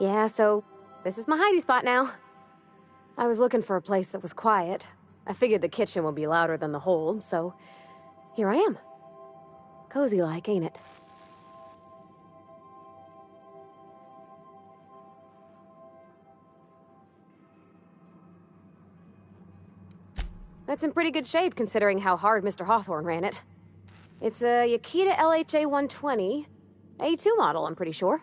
Yeah, so this is my hidey spot now. I was looking for a place that was quiet. I figured the kitchen would be louder than the hold, so here I am. Cozy like, ain't it? That's in pretty good shape considering how hard Mr. Hawthorne ran it. It's a Yakita LHA 120, A2 model, I'm pretty sure.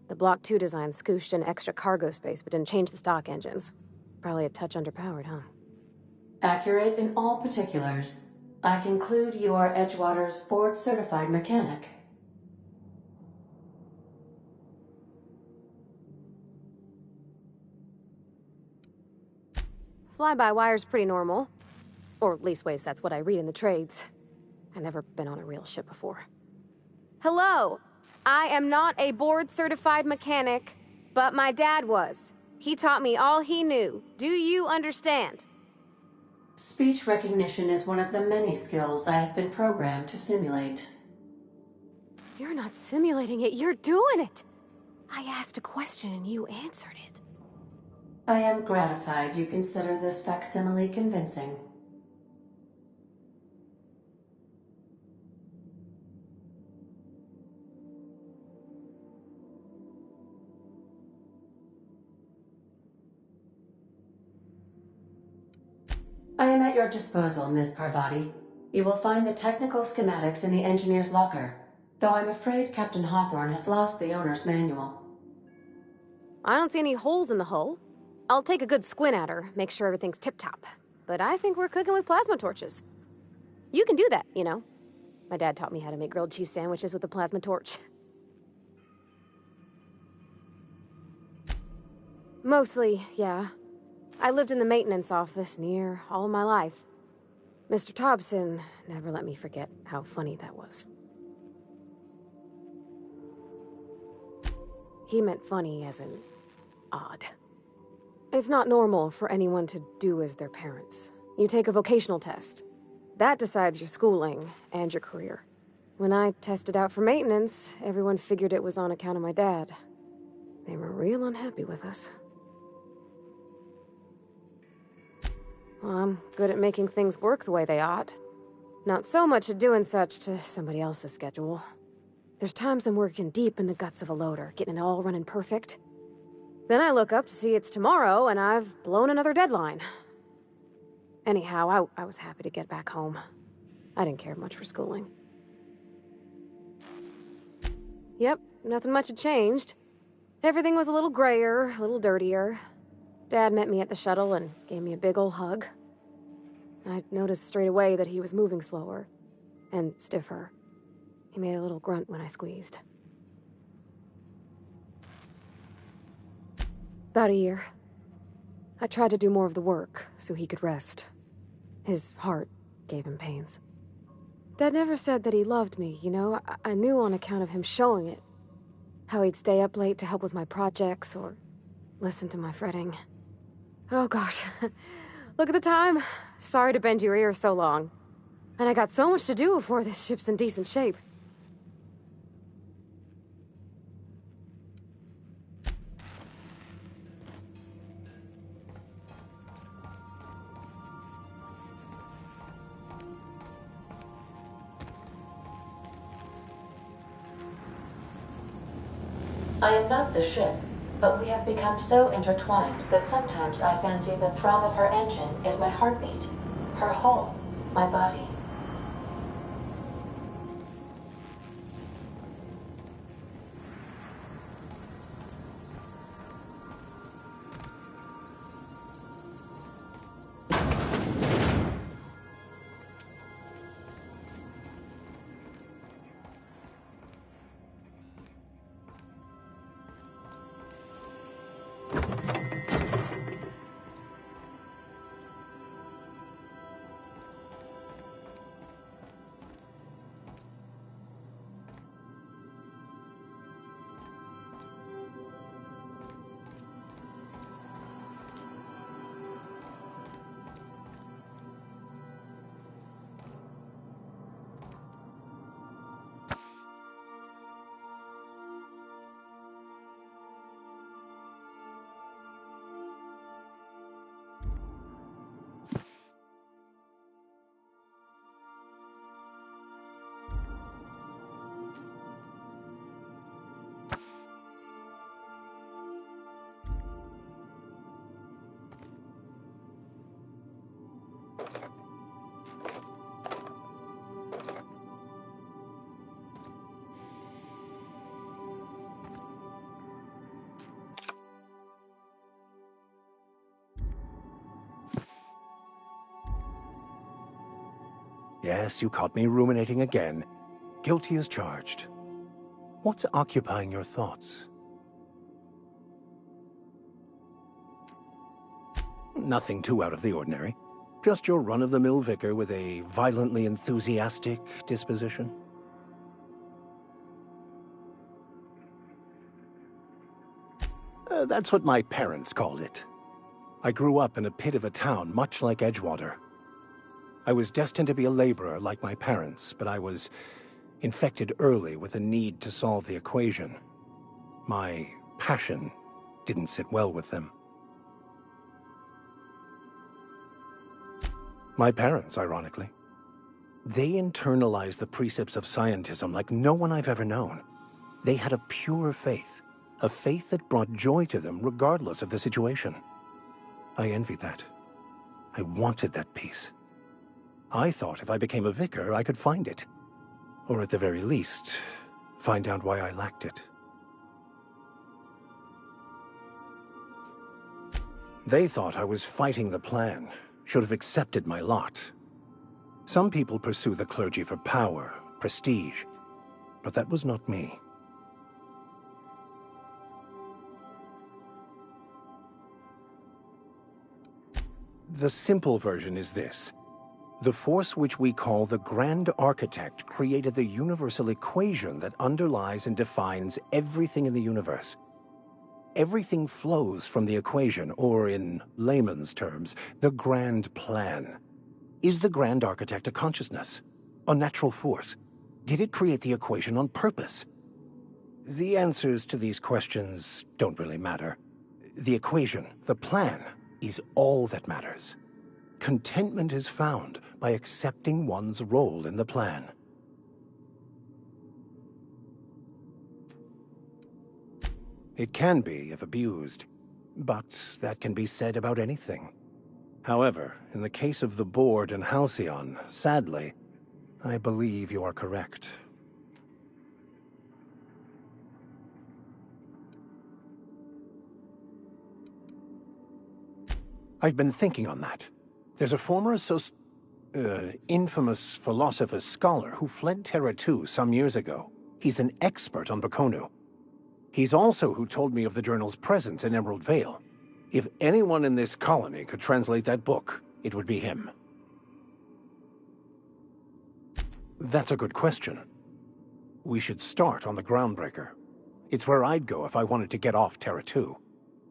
The Block 2 design scooshed in extra cargo space but didn't change the stock engines. Probably a touch underpowered, huh? Accurate in all particulars. I conclude you are Edgewater's board-certified mechanic. Fly-by-wire's pretty normal. Or leastways, that's what I read in the trades. I've never been on a real ship before. Hello! I am not a board-certified mechanic, but my dad was. He taught me all he knew. Do you understand? Speech recognition is one of the many skills I have been programmed to simulate. You're not simulating it, you're doing it! I asked a question and you answered it. I am gratified you consider this facsimile convincing. I am at your disposal, Ms. Parvati. You will find the technical schematics in the engineer's locker, though I'm afraid Captain Hawthorne has lost the owner's manual. I don't see any holes in the hull. I'll take a good squint at her, make sure everything's tip-top. But I think we're cooking with plasma torches. You can do that, you know. My dad taught me how to make grilled cheese sandwiches with a plasma torch. Mostly, yeah. I lived in the maintenance office near all my life. Mr. Thompson never let me forget how funny that was. He meant funny as in odd. It's not normal for anyone to do as their parents. You take a vocational test. That decides your schooling and your career. When I tested out for maintenance, everyone figured it was on account of my dad. They were real unhappy with us. Well, I'm good at making things work the way they ought. Not so much at doing such to somebody else's schedule. There's times I'm working deep in the guts of a loader, getting it all running perfect. Then I look up to see it's tomorrow, and I've blown another deadline. Anyhow, I was happy to get back home. I didn't care much for schooling. Yep, nothing much had changed. Everything was a little grayer, a little dirtier. Dad met me at the shuttle and gave me a big ol' hug. I noticed straight away that he was moving slower and stiffer. He made a little grunt when I squeezed. About a year. I tried to do more of the work so he could rest. His heart gave him pains. Dad never said that he loved me, you know? I knew on account of him showing it. How he'd stay up late to help with my projects or listen to my fretting. Oh gosh, look at the time. Sorry to bend your ear so long. And I got so much to do before this ship's in decent shape. I am not the ship, but we have become so intertwined that sometimes I fancy the throb of her engine is my heartbeat, her hull, my body. Yes, you caught me ruminating again. Guilty as charged. What's occupying your thoughts? Nothing too out of the ordinary. Just your run-of-the-mill vicar with a violently enthusiastic disposition. That's what my parents called it. I grew up in a pit of a town, much like Edgewater. I was destined to be a laborer like my parents, but I was infected early with a need to solve the equation. My passion didn't sit well with them. My parents, ironically. They internalized the precepts of scientism like no one I've ever known. They had a pure faith, a faith that brought joy to them regardless of the situation. I envied that. I wanted that peace. I thought if I became a vicar, I could find it. Or at the very least, find out why I lacked it. They thought I was fighting the plan, should have accepted my lot. Some people pursue the clergy for power, prestige, but that was not me. The simple version is this. The force which we call the Grand Architect created the universal equation that underlies and defines everything in the universe. Everything flows from the equation, or in layman's terms, the grand plan. Is the Grand Architect a consciousness? A natural force? Did it create the equation on purpose? The answers to these questions don't really matter. The equation, the plan, is all that matters. Contentment is found by accepting one's role in the plan. It can be if abused, but that can be said about anything. However, in the case of the board and Halcyon, sadly, I believe you are correct. I've been thinking on that. There's a former infamous philosopher scholar who fled Terra 2 some years ago. He's an expert on Bakonu. He's also who told me of the journal's presence in Emerald Vale. If anyone in this colony could translate that book, it would be him. That's a good question. We should start on the Groundbreaker. It's where I'd go if I wanted to get off Terra 2.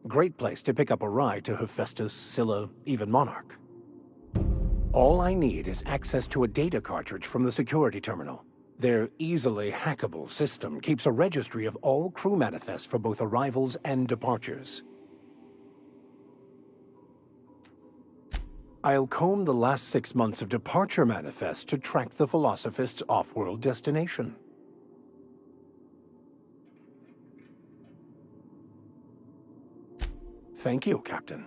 Great place to pick up a ride to Hephaestus, Scylla, even Monarch. All I need is access to a data cartridge from the security terminal. Their easily hackable system keeps a registry of all crew manifests for both arrivals and departures. I'll comb the last 6 months of departure manifests to track the Philosophist's off-world destination. Thank you, Captain.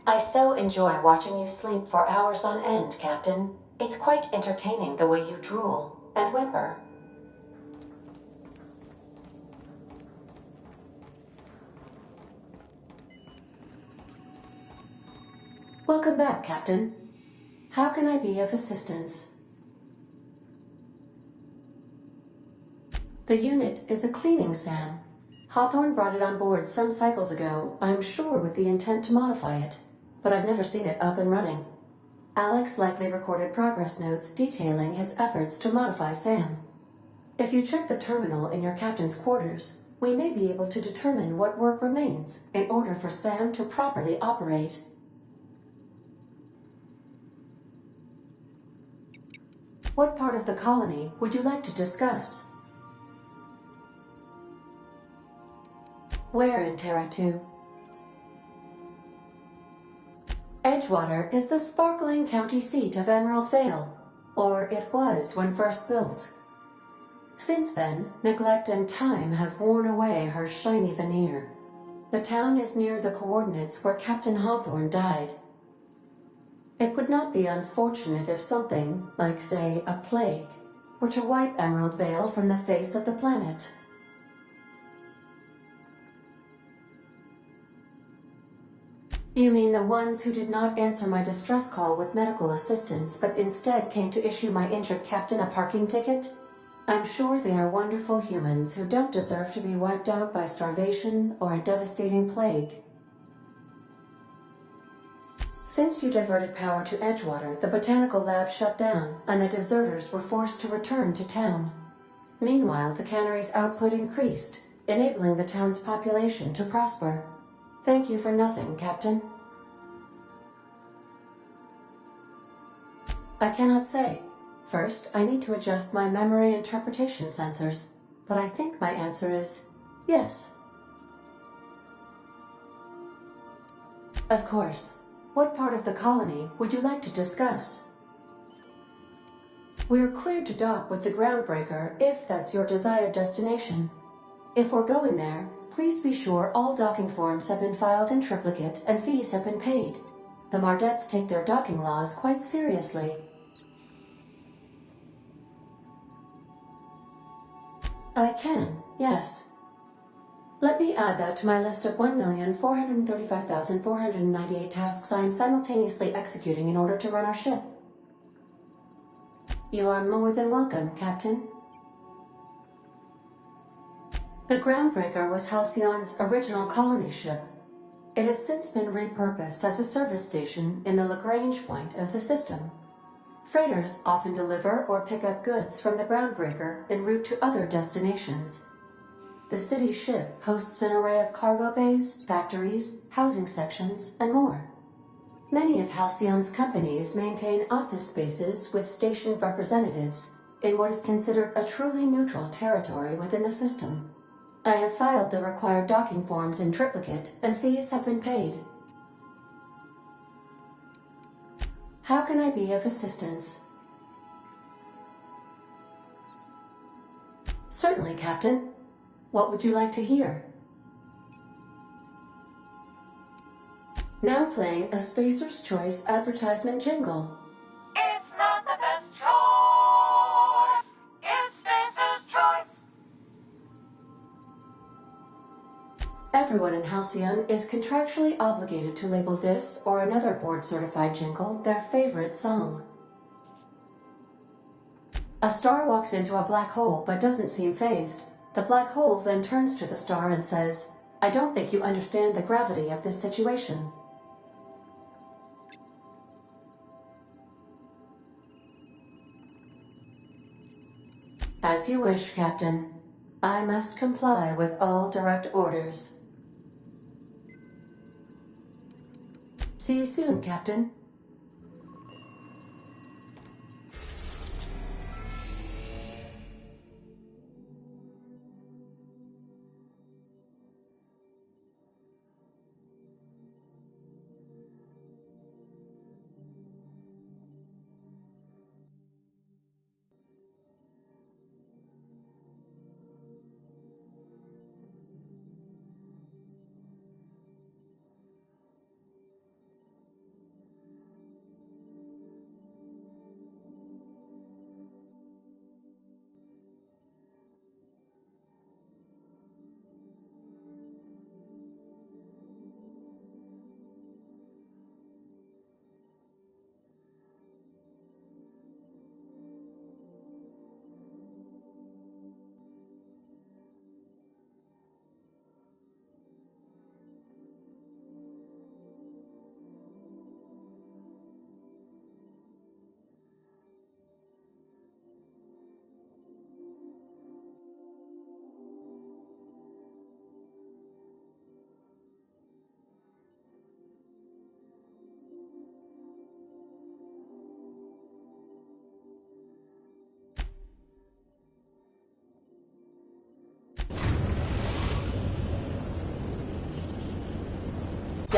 I so enjoy watching you sleep for hours on end, Captain. It's quite entertaining the way you drool and whimper. Welcome back, Captain. How can I be of assistance? The unit is a cleaning SAM. Hawthorne brought it on board some cycles ago, I'm sure with the intent to modify it, but I've never seen it up and running. Alex likely recorded progress notes detailing his efforts to modify SAM. If you check the terminal in your captain's quarters, we may be able to determine what work remains in order for SAM to properly operate. What part of the colony would you like to discuss? Where in Terra 2? Edgewater is the sparkling county seat of Emerald Vale, or it was when first built. Since then, neglect and time have worn away her shiny veneer. The town is near the coordinates where Captain Hawthorne died. It would not be unfortunate if something, like say a plague, were to wipe Emerald Vale from the face of the planet. You mean the ones who did not answer my distress call with medical assistance, but instead came to issue my injured captain a parking ticket? I'm sure they are wonderful humans who don't deserve to be wiped out by starvation or a devastating plague. Since you diverted power to Edgewater, the botanical lab shut down, and the deserters were forced to return to town. Meanwhile, the cannery's output increased, enabling the town's population to prosper. Thank you for nothing, Captain. I cannot say. First, I need to adjust my memory interpretation sensors, but I think my answer is yes. Of course. What part of the colony would you like to discuss? We're cleared to dock with the Groundbreaker if that's your desired destination. If we're going there, please be sure all docking forms have been filed in triplicate and fees have been paid. The Mardettes take their docking laws quite seriously. I can, yes. Let me add that to my list of 1,435,498 tasks I am simultaneously executing in order to run our ship. You are more than welcome, Captain. The Groundbreaker was Halcyon's original colony ship. It has since been repurposed as a service station in the Lagrange point of the system. Freighters often deliver or pick up goods from the Groundbreaker en route to other destinations. The city ship hosts an array of cargo bays, factories, housing sections, and more. Many of Halcyon's companies maintain office spaces with stationed representatives in what is considered a truly neutral territory within the system. I have filed the required docking forms in triplicate, and fees have been paid. How can I be of assistance? Certainly, Captain. What would you like to hear? Now playing a Spacer's Choice advertisement jingle. It's not the best choice. It's Spacer's Choice. Everyone in Halcyon is contractually obligated to label this or another board-certified jingle their favorite song. A star walks into a black hole but doesn't seem fazed. The black hole then turns to the star and says, "I don't think you understand the gravity of this situation." As you wish, Captain. I must comply with all direct orders. See you soon, Captain.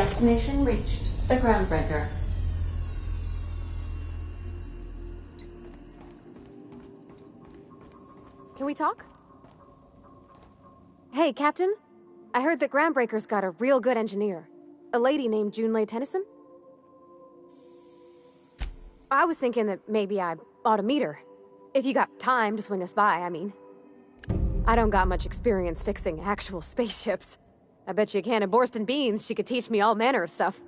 Destination reached. The Groundbreaker. Can we talk? Hey, Captain. I heard that Groundbreaker's got a real good engineer. A lady named Junlei Tennyson. I was thinking that maybe I ought to meet her. If you got time to swing us by, I mean. I don't got much experience fixing actual spaceships. I bet you a can of Borston beans she could teach me all manner of stuff.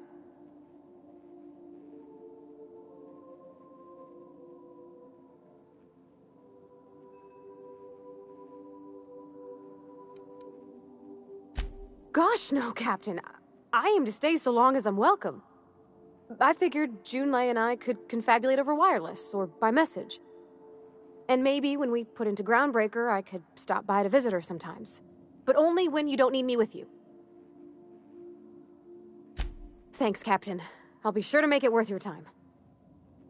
Gosh, no, Captain. I aim to stay so long as I'm welcome. I figured Junlei and I could confabulate over wireless, or by message. And maybe when we put into Groundbreaker, I could stop by to visit her sometimes. But only when you don't need me with you. Thanks, Captain. I'll be sure to make it worth your time.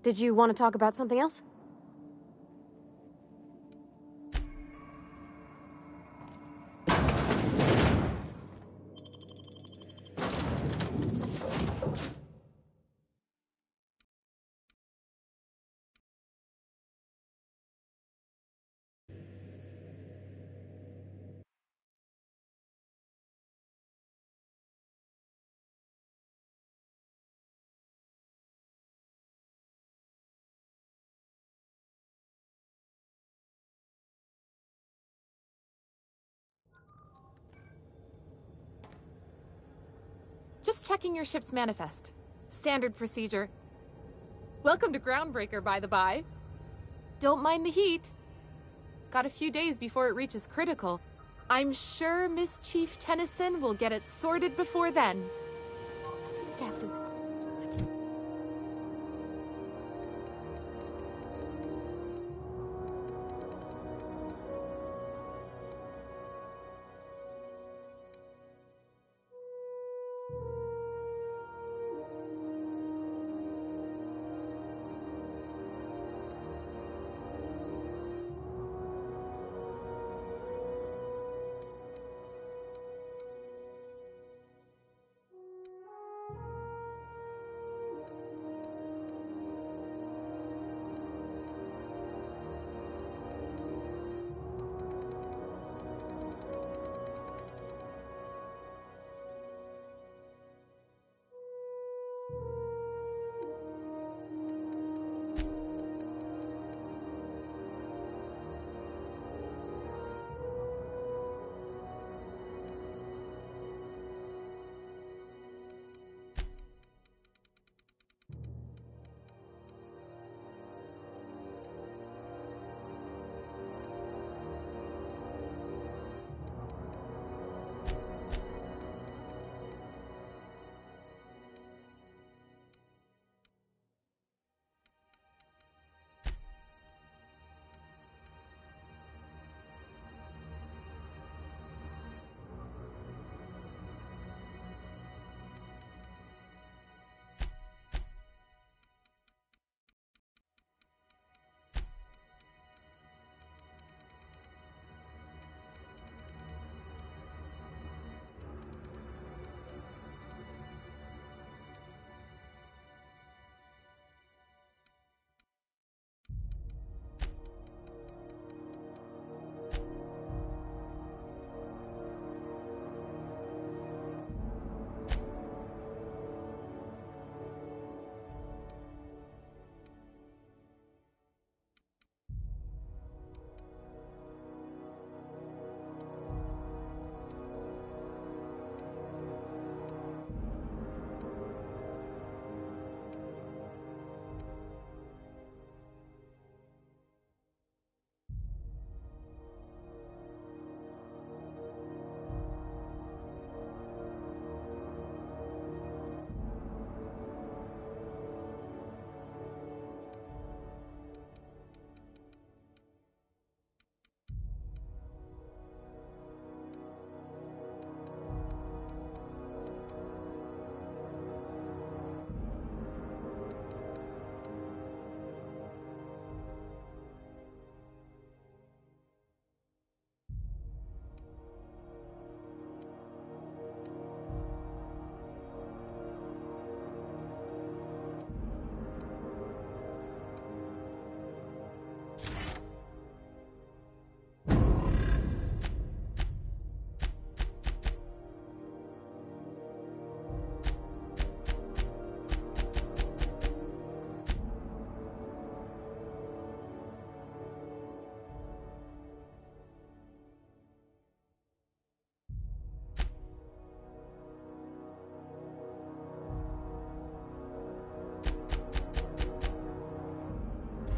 Did you want to talk about something else? Just checking your ship's manifest. Standard procedure. Welcome to Groundbreaker, by the by. Don't mind the heat. Got a few days before it reaches critical. I'm sure Miss Chief Tennyson will get it sorted before then. Captain.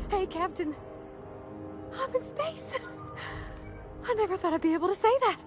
Hey, Captain. I'm in space. I never thought I'd be able to say that.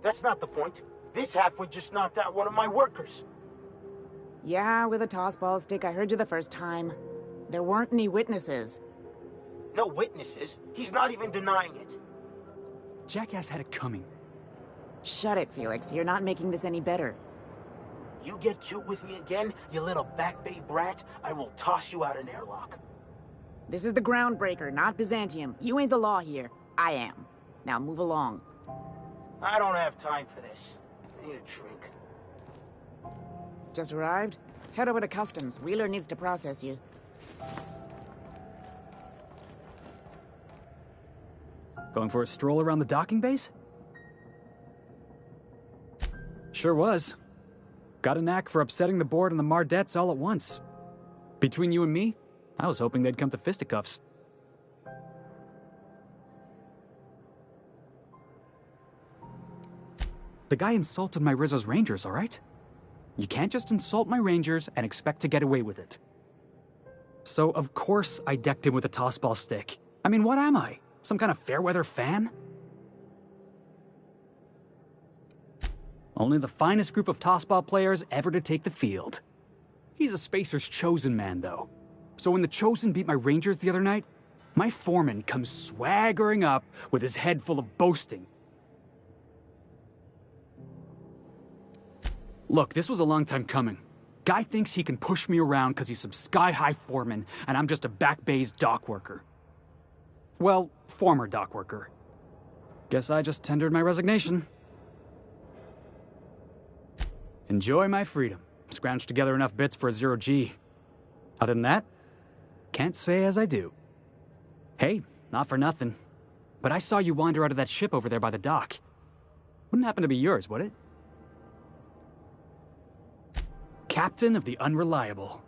That's not the point. This halfway just knocked out one of my workers. Yeah, with a tossball stick. I heard you the first time. There weren't any witnesses. No witnesses. He's not even denying it. Jackass had it coming. Shut it, Felix. You're not making this any better. You get cute with me again, you little back bay brat, I will toss you out an airlock. This is the Groundbreaker, not Byzantium. You ain't the law here. I am. Now move along. I don't have time for this. I need a drink. Just arrived? Head over to Customs. Wheeler needs to process you. Going for a stroll around the docking base? Sure was. Got a knack for upsetting the board and the Mardettes all at once. Between you and me, I was hoping they'd come to fisticuffs. The guy insulted my Rizzo's Rangers, all right? You can't just insult my Rangers and expect to get away with it. So, of course, I decked him with a tossball stick. I mean, what am I? Some kind of fair-weather fan? Only the finest group of tossball players ever to take the field. He's a Spacer's chosen man, though. So when the Chosen beat my Rangers the other night, my foreman comes swaggering up with his head full of boasting. Look, this was a long time coming. Guy thinks he can push me around because he's some sky-high foreman, and I'm just a back bay's dock worker. Well, former dock worker. Guess I just tendered my resignation. Enjoy my freedom. Scrounged together enough bits for a 0G. Other than that, can't say as I do. Hey, not for nothing, but I saw you wander out of that ship over there by the dock. Wouldn't happen to be yours, would it? Captain of the Unreliable.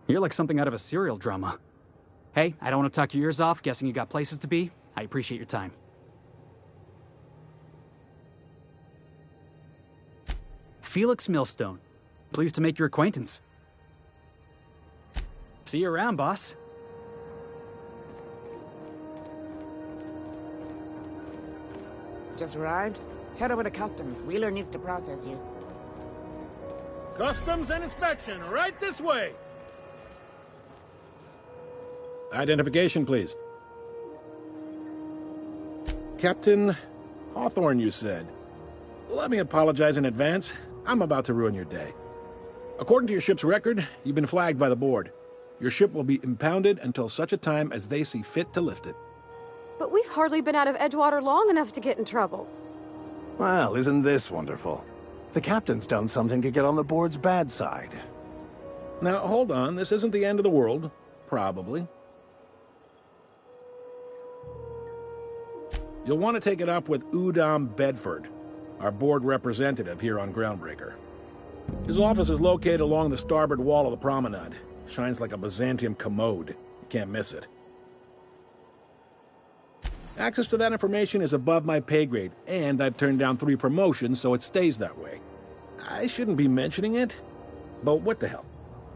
You're like something out of a serial drama. Hey, I don't want to talk your ears off, guessing you got places to be. I appreciate your time. Felix Millstone. Pleased to make your acquaintance. See you around, boss. Just arrived? Head over to Customs. Wheeler needs to process you. Customs and inspection, right this way. Identification, please. Captain Hawthorne, you said. Let me apologize in advance. I'm about to ruin your day. According to your ship's record, you've been flagged by the board. Your ship will be impounded until such a time as they see fit to lift it. But we've hardly been out of Edgewater long enough to get in trouble. Well, isn't this wonderful? The captain's done something to get on the board's bad side. Now, hold on. This isn't the end of the world. Probably. You'll want to take it up with Udom Bedford, our board representative here on Groundbreaker. His office is located along the starboard wall of the promenade. Shines like a Byzantium commode. You can't miss it. Access to that information is above my pay grade, and I've turned down 3 promotions, so it stays that way. I shouldn't be mentioning it, but what the hell?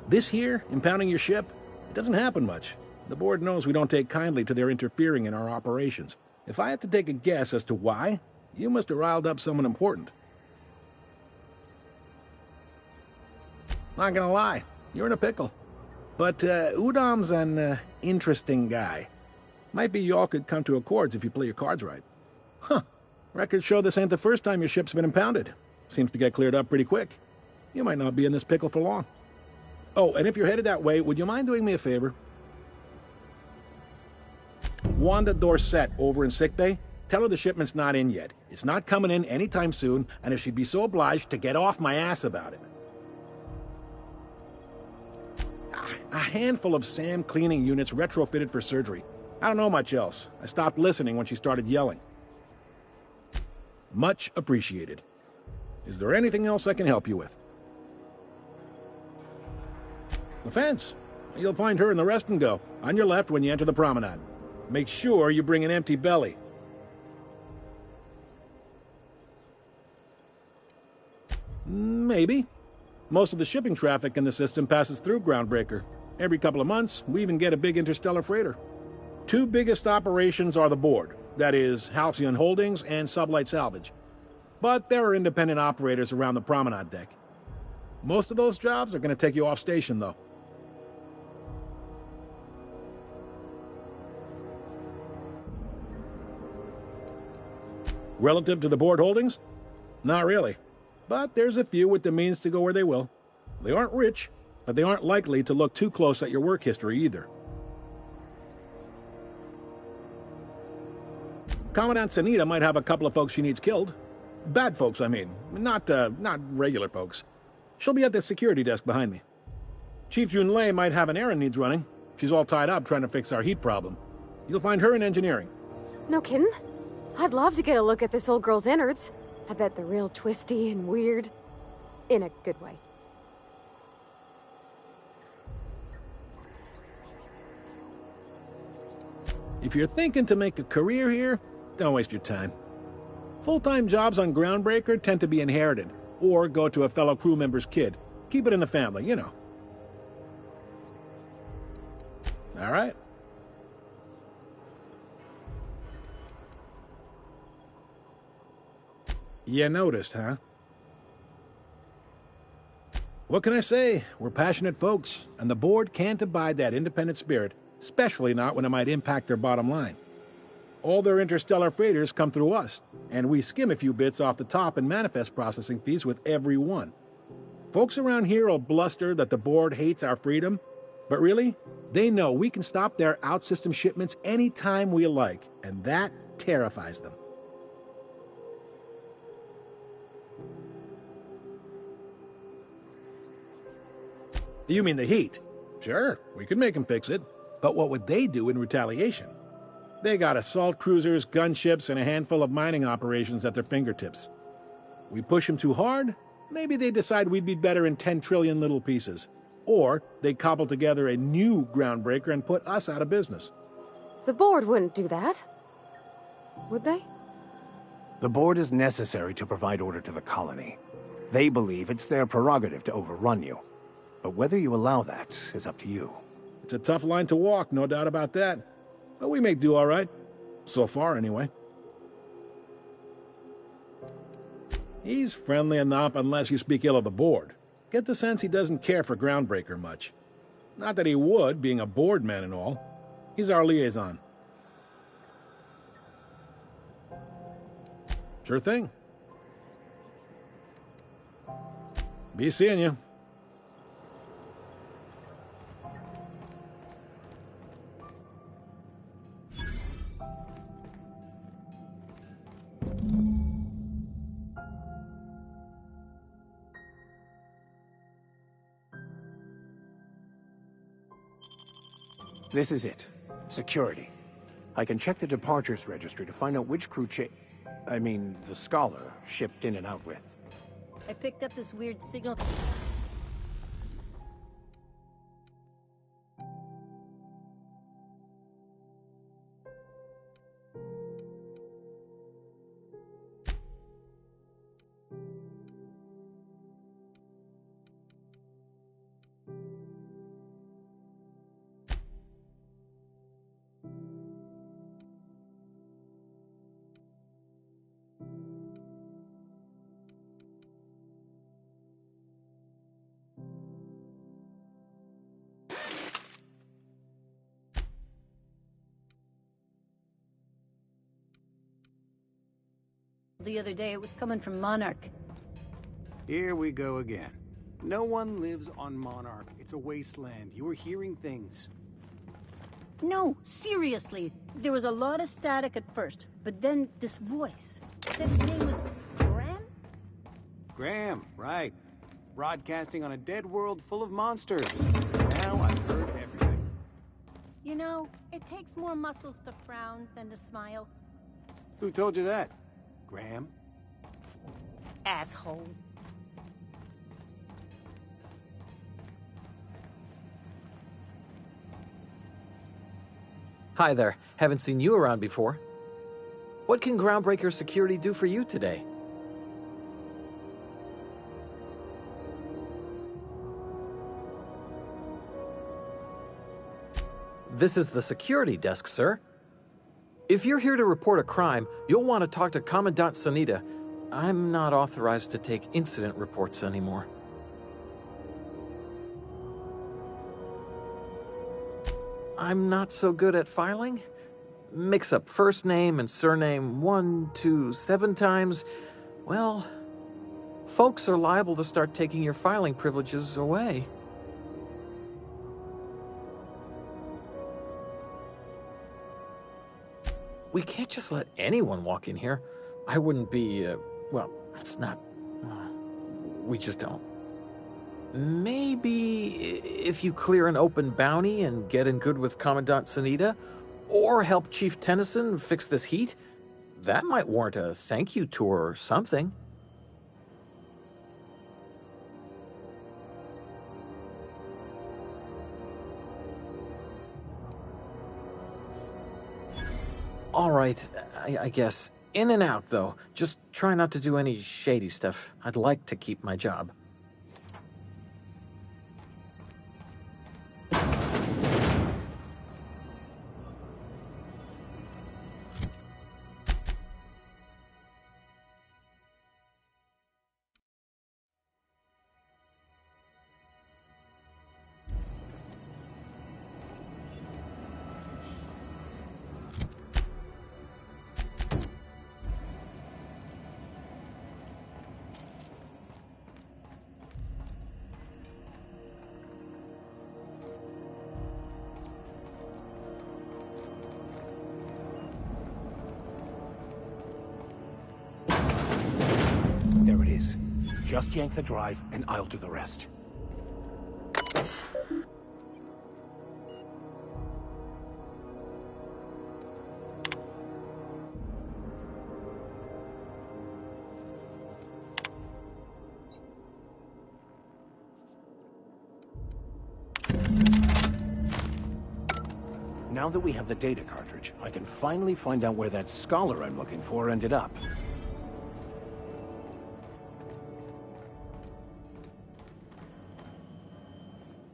This here, impounding your ship, it doesn't happen much. The board knows we don't take kindly to their interfering in our operations. If I had to take a guess as to why, you must have riled up someone important. Not gonna lie, you're in a pickle. But Udam's an interesting guy. Might be y'all could come to accords if you play your cards right. Huh. Records show this ain't the first time your ship's been impounded. Seems to get cleared up pretty quick. You might not be in this pickle for long. Oh, and if you're headed that way, would you mind doing me a favor? Wanda Dorset over in sickbay, tell her the shipment's not in yet. It's not coming in anytime soon, and if she'd be so obliged to get off my ass about it. A handful of SAM cleaning units retrofitted for surgery. I don't know much else. I stopped listening when she started yelling. Much appreciated. Is there anything else I can help you with? The fence. You'll find her in the rest and go, on your left when you enter the promenade. Make sure you bring an empty belly. Maybe. Most of the shipping traffic in the system passes through Groundbreaker. Every couple of months, we even get a big interstellar freighter. Two biggest operations are the board, that is, Halcyon Holdings and Sublight Salvage. But there are independent operators around the promenade deck. Most of those jobs are going to take you off station, though. Relative to the board holdings? Not really. But there's a few with the means to go where they will. They aren't rich, but they aren't likely to look too close at your work history either. Commandant Sanita might have a couple of folks she needs killed. Bad folks, I mean. Not regular folks. She'll be at the security desk behind me. Chief Junlei might have an errand needs running. She's all tied up trying to fix our heat problem. You'll find her in engineering. No kidding? I'd love to get a look at this old girl's innards. I bet they're real twisty and weird. In a good way. If you're thinking to make a career here, don't waste your time. Full-time jobs on Groundbreaker tend to be inherited, or go to a fellow crew member's kid. Keep it in the family, you know. All right. You noticed, huh? What can I say? We're passionate folks, and the board can't abide that independent spirit, especially not when it might impact their bottom line. All their interstellar freighters come through us, and we skim a few bits off the top in manifest processing fees with every one. Folks around here will bluster that the board hates our freedom, but really, they know we can stop their out-system shipments anytime we like, and that terrifies them. You mean the heat? Sure, we could make them fix it. But what would they do in retaliation? They got assault cruisers, gunships, and a handful of mining operations at their fingertips. We push them too hard, maybe they decide we'd be better in 10 trillion little pieces. Or they cobble together a new Groundbreaker and put us out of business. The board wouldn't do that. Would they? The board is necessary to provide order to the colony. They believe it's their prerogative to overrun you. But whether you allow that is up to you. It's a tough line to walk, no doubt about that. But we may do all right. So far, anyway. He's friendly enough unless you speak ill of the board. Get the sense he doesn't care for Groundbreaker much. Not that he would, being a board man and all. He's our liaison. Sure thing. Be seeing you. This is it. Security. I can check the departures registry to find out which crew the Scholar shipped in and out with. I picked up this weird signal. the other day. It was coming from Monarch. Here we go again. No one lives on Monarch. It's a wasteland. You were hearing things. No, seriously. There was a lot of static at first, but then this voice said his name was Graham? Graham, right. Broadcasting on a dead world full of monsters. Now I've heard everything. You know, it takes more muscles to frown than to smile. Who told you that? Graham? Asshole. Hi there. Haven't seen you around before. What can Groundbreaker Security do for you today? This is the security desk, sir. If you're here to report a crime, you'll want to talk to Commandant Sanita. I'm not authorized to take incident reports anymore. I'm not so good at filing. Mix up first name and surname 1, 2, 7 times. Well, folks are liable to start taking your filing privileges away. We can't just let anyone walk in here. I wouldn't be, well, it's not... we just don't. Maybe if you clear an open bounty and get in good with Commandant Sanita, or help Chief Tennyson fix this heat, that might warrant a thank you tour or something. All right, I guess. In and out, though. Just try not to do any shady stuff. I'd like to keep my job. There it is. Just yank the drive, and I'll do the rest. Now that we have the data cartridge, I can finally find out where that scholar I'm looking for ended up.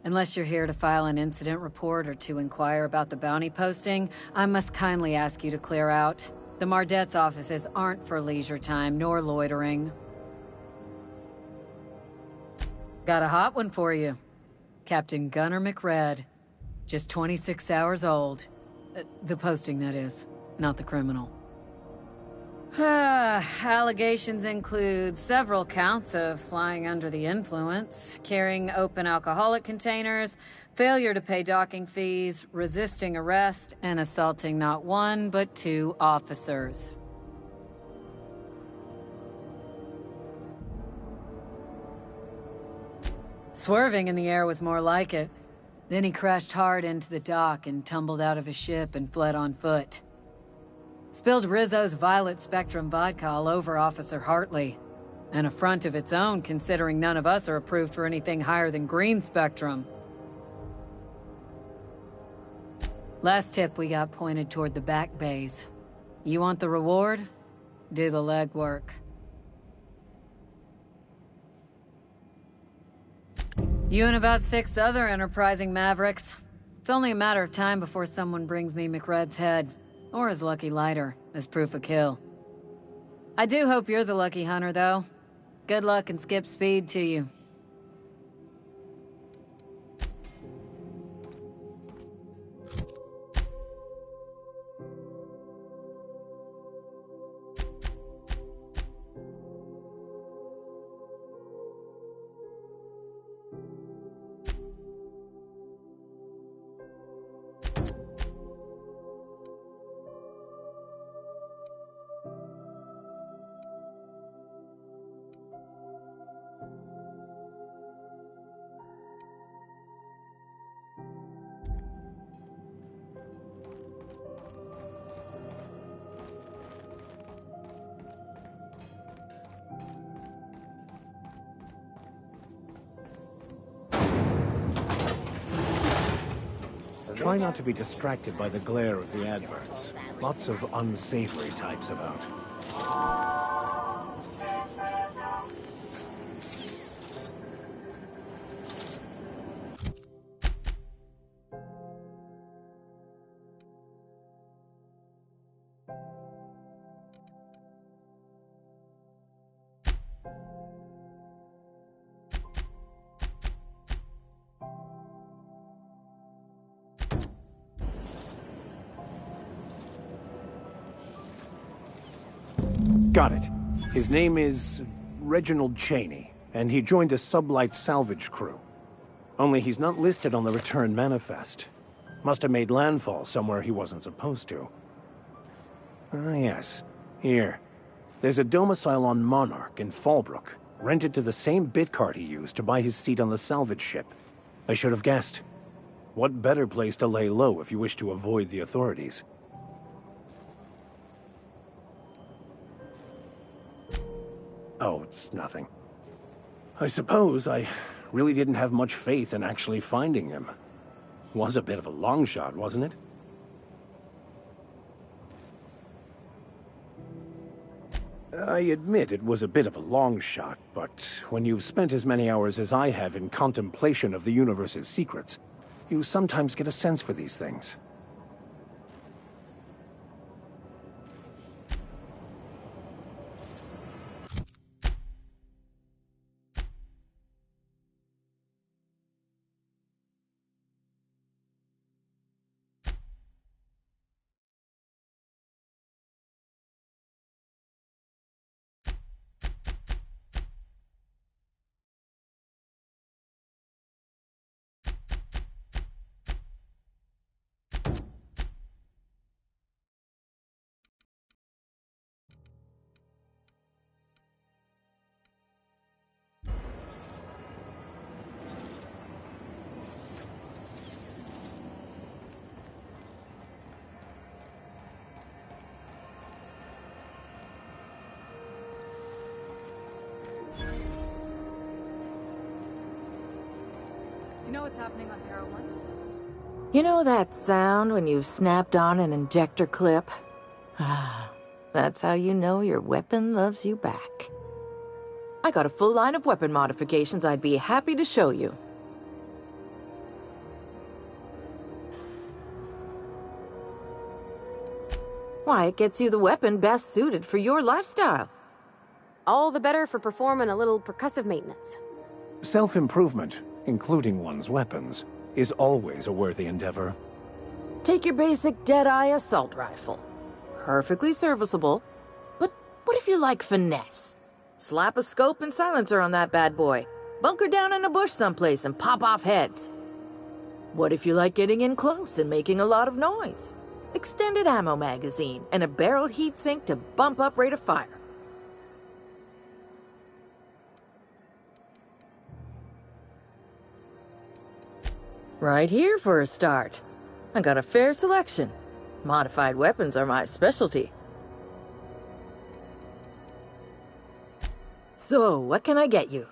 Unless you're here to file an incident report or to inquire about the bounty posting, I must kindly ask you to clear out. The Mardet's offices aren't for leisure time nor loitering. Got a hot one for you. Captain Gunnar McRed. Just 26 hours old. The posting, that is, not the criminal. Allegations include several counts of flying under the influence, carrying open alcoholic containers, failure to pay docking fees, resisting arrest, and assaulting not one but 2 officers. Swerving in the air was more like it. Then he crashed hard into the dock and tumbled out of his ship and fled on foot. Spilled Rizzo's Violet Spectrum vodka all over Officer Hartley. An affront of its own, considering none of us are approved for anything higher than green spectrum. Last tip we got pointed toward the back bays. You want the reward? Do the legwork. You and about 6 other enterprising mavericks. It's only a matter of time before someone brings me McRed's head. Or his lucky lighter, as proof of kill. I do hope you're the lucky hunter, though. Good luck and skip speed to you. Try not to be distracted by the glare of the adverts. Lots of unsavory types about. Got it. His name is Reginald Cheney, and he joined a sublight salvage crew. Only he's not listed on the return manifest. Must have made landfall somewhere he wasn't supposed to. Ah, yes. Here. There's a domicile on Monarch in Fallbrook, rented to the same bit card he used to buy his seat on the salvage ship. I should have guessed. What better place to lay low if you wish to avoid the authorities? Oh, it's nothing. I suppose I really didn't have much faith in actually finding him. Was a bit of a long shot, wasn't it? I admit it was a bit of a long shot, but when you've spent as many hours as I have in contemplation of the universe's secrets, you sometimes get a sense for these things. Do you know what's happening on Terra 1? You know that sound when you've snapped on an injector clip? Ah, that's how you know your weapon loves you back. I got a full line of weapon modifications I'd be happy to show you. Why, it gets you the weapon best suited for your lifestyle. All the better for performing a little percussive maintenance. Self-improvement, including one's weapons, is always a worthy endeavor. Take your basic Deadeye assault rifle. Perfectly serviceable. But what if you like finesse? Slap a scope and silencer on that bad boy. Bunker down in a bush someplace and pop off heads. What if you like getting in close and making a lot of noise? Extended ammo magazine and a barrel heatsink to bump up rate of fire. Right here for a start. I got a fair selection. Modified weapons are my specialty. So, what can I get you?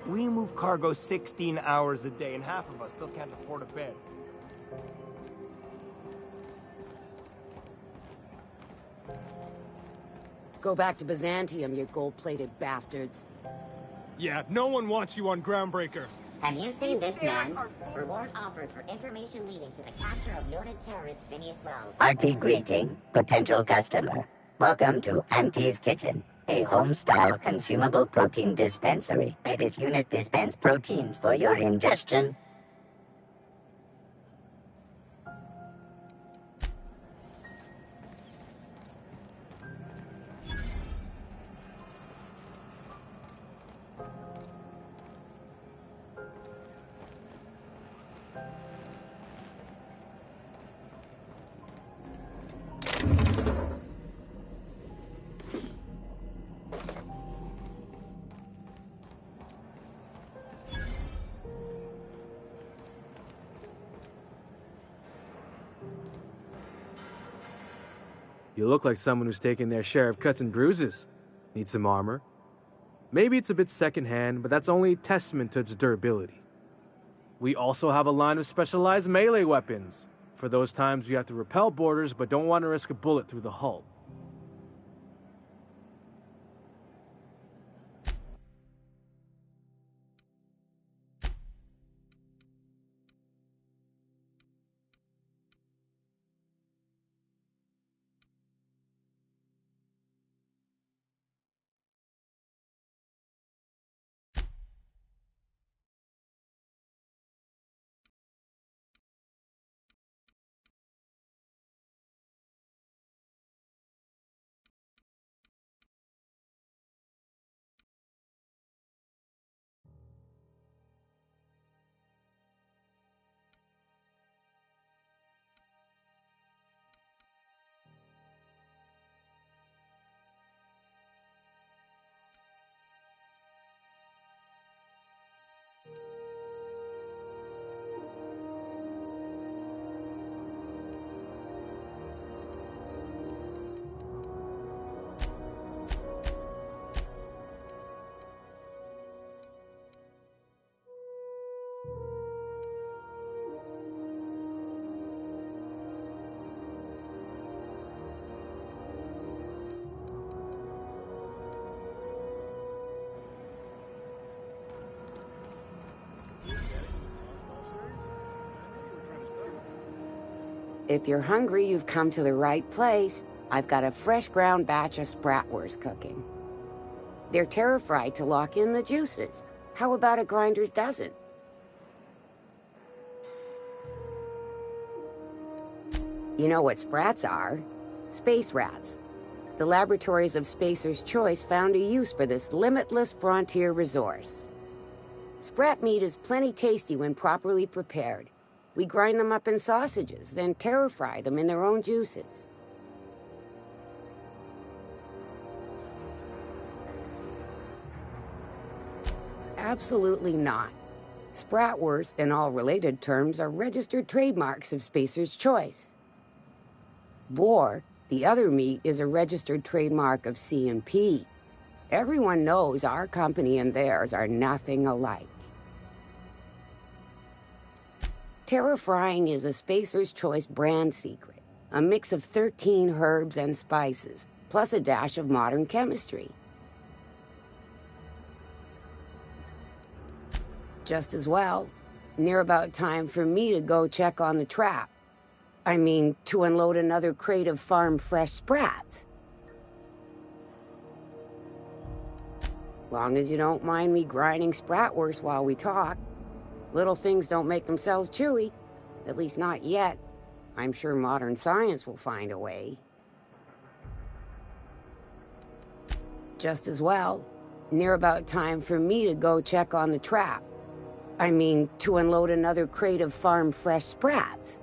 We move cargo 16 hours a day, and half of us still can't afford a bed. Go back to Byzantium, you gold-plated bastards. Yeah, no one wants you on Groundbreaker. Have you seen this man? Reward offered for information leading to the capture of noted terrorist Phineas Brown. Hearty greeting, potential customer. Welcome to Auntie's Kitchen, a home-style consumable protein dispensary. May this unit dispense proteins for your ingestion. You look like someone who's taken their share of cuts and bruises. Need some armor? Maybe it's a bit secondhand, but that's only a testament to its durability. We also have a line of specialized melee weapons, for those times you have to repel boarders but don't want to risk a bullet through the hull. If you're hungry, you've come to the right place. I've got a fresh ground batch of spratwurst cooking. They're terra-fried to lock in the juices. How about a grinder's dozen? You know what sprats are? Space rats. The laboratories of Spacer's Choice found a use for this limitless frontier resource. Sprat meat is plenty tasty when properly prepared. We grind them up in sausages, then terra-fry them in their own juices. Absolutely not. Spratwurst and all related terms are registered trademarks of Spacer's Choice. Boar, the other meat, is a registered trademark of C&P. Everyone knows our company and theirs are nothing alike. Terra-frying is a Spacer's Choice brand secret, a mix of 13 herbs and spices, plus a dash of modern chemistry. Just as well, near about time for me to go check on the trap. I mean, to unload another crate of farm-fresh sprats. Long as you don't mind me grinding spratwurst while we talk. Little things don't make themselves chewy. At least not yet. I'm sure modern science will find a way. Just as well, near about time for me to go check on the trap. I mean, to unload another crate of farm-fresh sprats.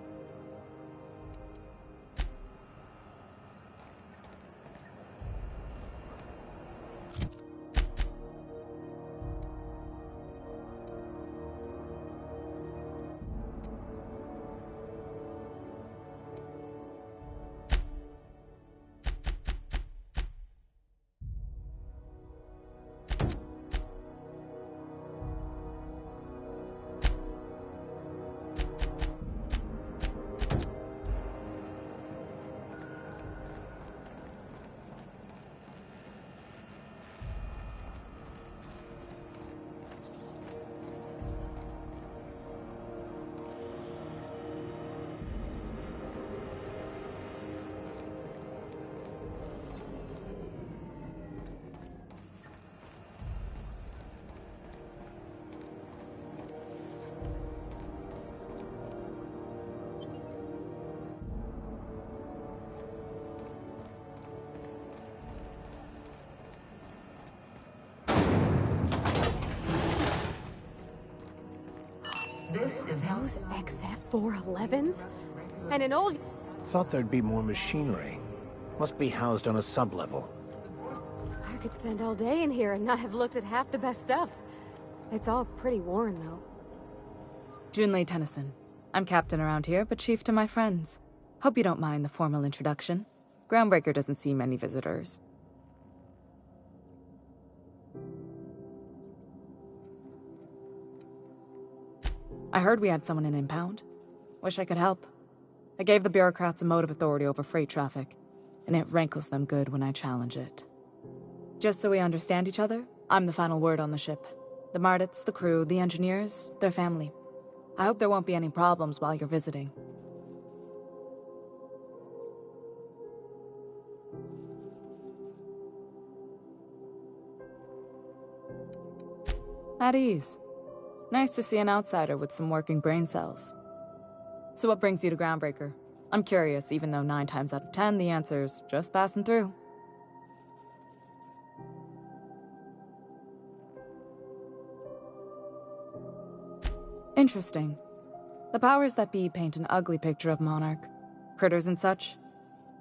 Those XF411s? And an old... Thought there'd be more machinery. Must be housed on a sublevel. I could spend all day in here and not have looked at half the best stuff. It's all pretty worn, though. Junlei Tennyson. I'm captain around here, but chief to my friends. Hope you don't mind the formal introduction. Groundbreaker doesn't see many visitors. I heard we had someone in impound. Wish I could help. I gave the bureaucrats a motive authority over freight traffic, and it rankles them good when I challenge it. Just so we understand each other, I'm the final word on the ship. The Mardits, the crew, the engineers, their family. I hope there won't be any problems while you're visiting. At ease. Nice to see an outsider with some working brain cells. So what brings you to Groundbreaker? I'm curious, even though 9 times out of 10 the answer's just passing through. Interesting. The powers that be paint an ugly picture of Monarch. Critters and such.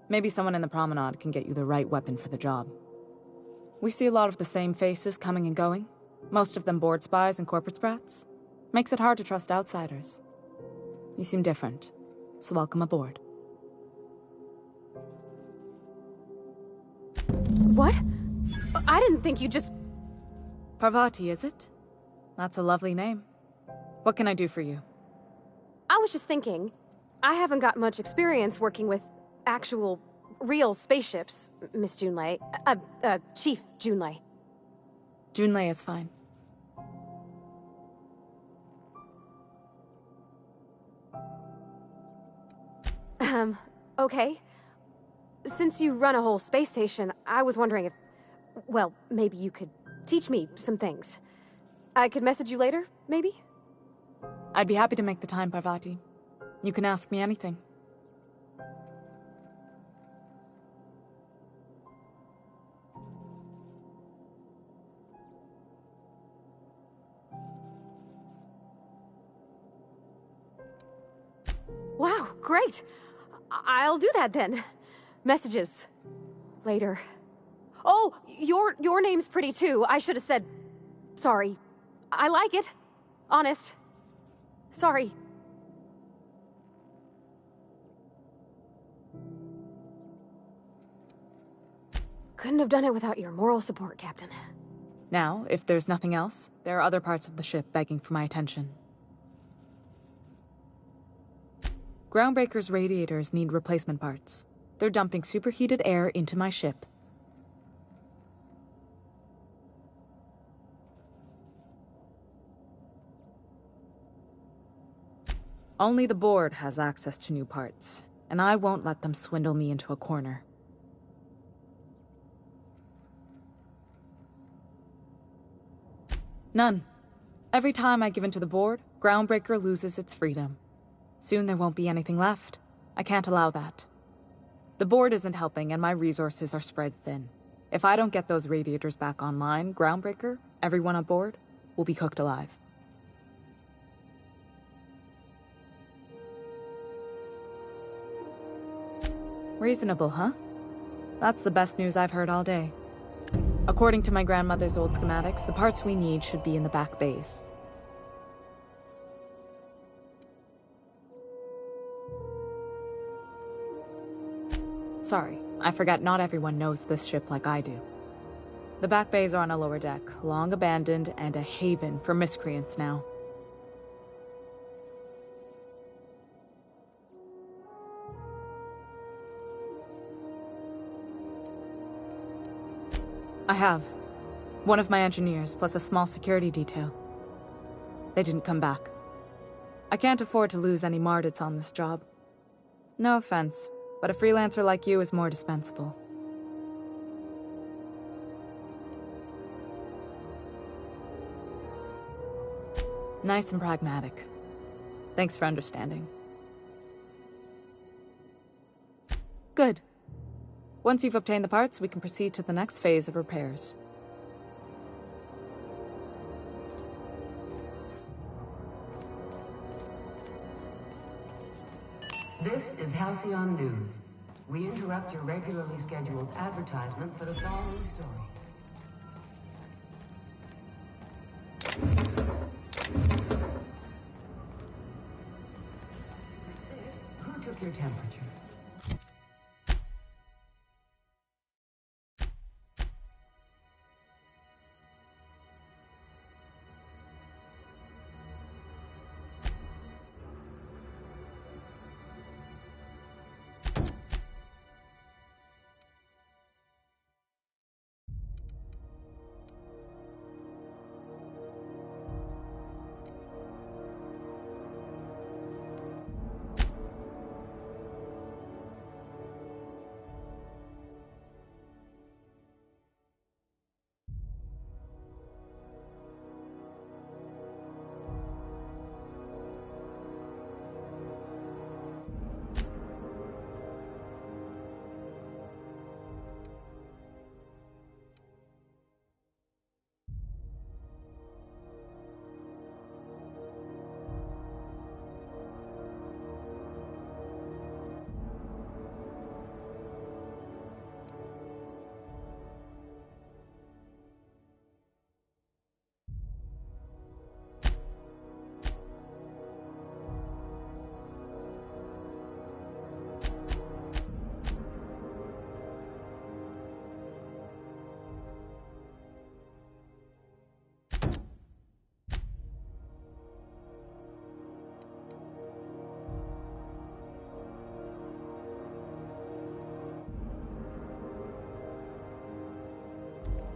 Maybe someone in the promenade can get you the right weapon for the job. We see a lot of the same faces coming and going. Most of them board spies and corporate sprats. Makes it hard to trust outsiders. You seem different, so welcome aboard. What? I didn't think you just... Parvati, is it? That's a lovely name. What can I do for you? I was just thinking, I haven't got much experience working with actual, real spaceships, Miss Junlei. Chief Junlei. Junlei is fine. Okay. Since you run a whole space station, I was wondering if... Well, maybe you could teach me some things. I could message you later, maybe? I'd be happy to make the time, Parvati. You can ask me anything. Wow, great! I'll do that then. Messages. Later. Oh, your name's pretty too. I should have said... Sorry. I like it. Honest. Sorry. Couldn't have done it without your moral support, Captain. Now, if there's nothing else, there are other parts of the ship begging for my attention. Groundbreaker's radiators need replacement parts. They're dumping superheated air into my ship. Only the board has access to new parts, and I won't let them swindle me into a corner. None. Every time I give in to the board, Groundbreaker loses its freedom. Soon there won't be anything left. I can't allow that. The board isn't helping and my resources are spread thin. If I don't get those radiators back online, Groundbreaker, everyone on board, will be cooked alive. Reasonable, huh? That's the best news I've heard all day. According to my grandmother's old schematics, the parts we need should be in the back bays. Sorry, I forgot not everyone knows this ship like I do. The back bays are on a lower deck, long abandoned and a haven for miscreants now. I have. One of my engineers, plus a small security detail. They didn't come back. I can't afford to lose any Mardits on this job. No offense, but a freelancer like you is more dispensable. Nice and pragmatic. Thanks for understanding. Good. Once you've obtained the parts, we can proceed to the next phase of repairs. This is Halcyon News. We interrupt your regularly scheduled advertisement for the following story. Who took your temperature?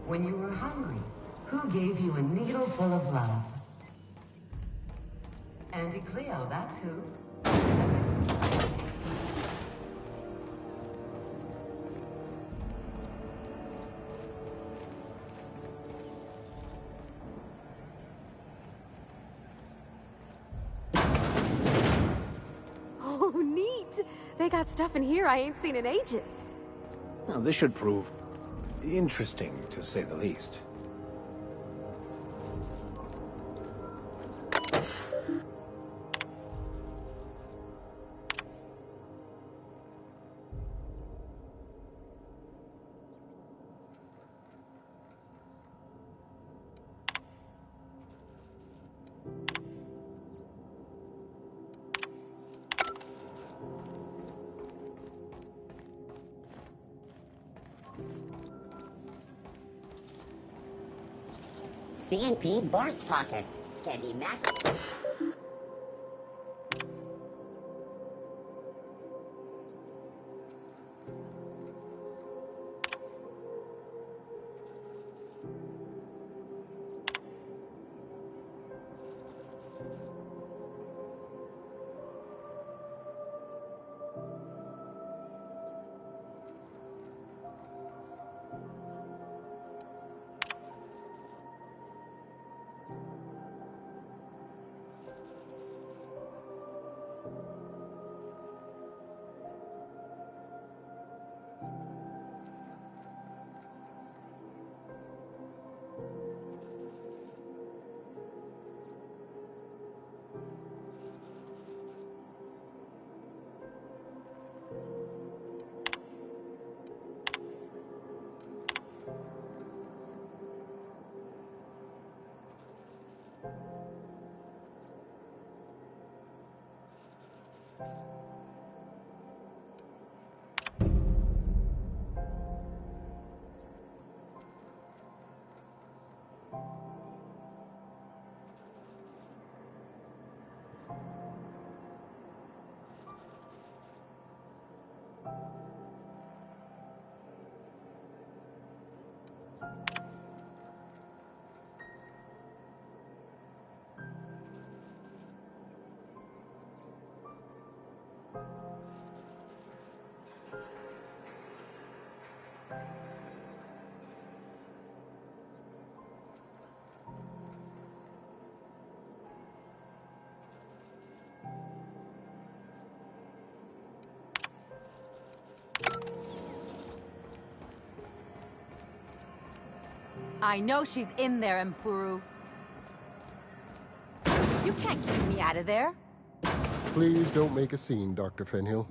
When you were hungry, who gave you a needle full of love? Auntie Cleo, that's who. Oh, neat! They got stuff in here I ain't seen in ages. Now, this should prove interesting, to say the least. CNP burst pockets. Candy Max. I know she's in there, Mfuru. You can't keep me out of there. Please don't make a scene, Dr. Fenhill.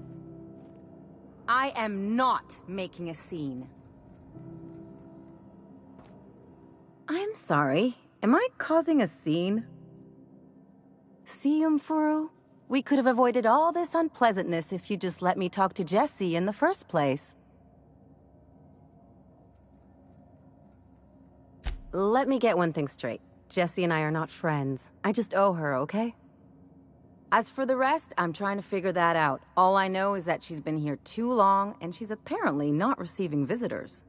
I am not making a scene. I'm sorry. Am I causing a scene? See, Umfuru? We could have avoided all this unpleasantness if you just let me talk to Jessie in the first place. Let me get one thing straight. Jessie and I are not friends. I just owe her, okay? As for the rest, I'm trying to figure that out. All I know is that she's been here too long, and she's apparently not receiving visitors.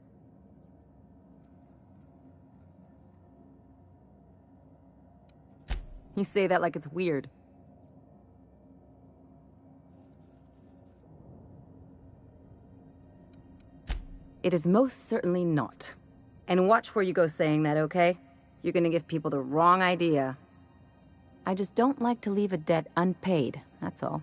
You say that like it's weird. It is most certainly not. And watch where you go saying that, okay? You're gonna give people the wrong idea. I just don't like to leave a debt unpaid, that's all.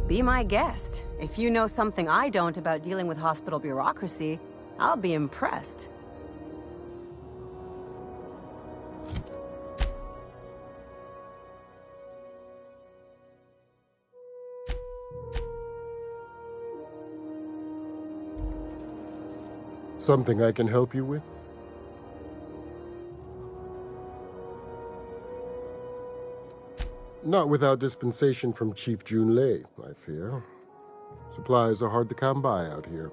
Be my guest. If you know something I don't about dealing with hospital bureaucracy, I'll be impressed. Something I can help you with? Not without dispensation from Chief Junlei, I fear. Supplies are hard to come by out here.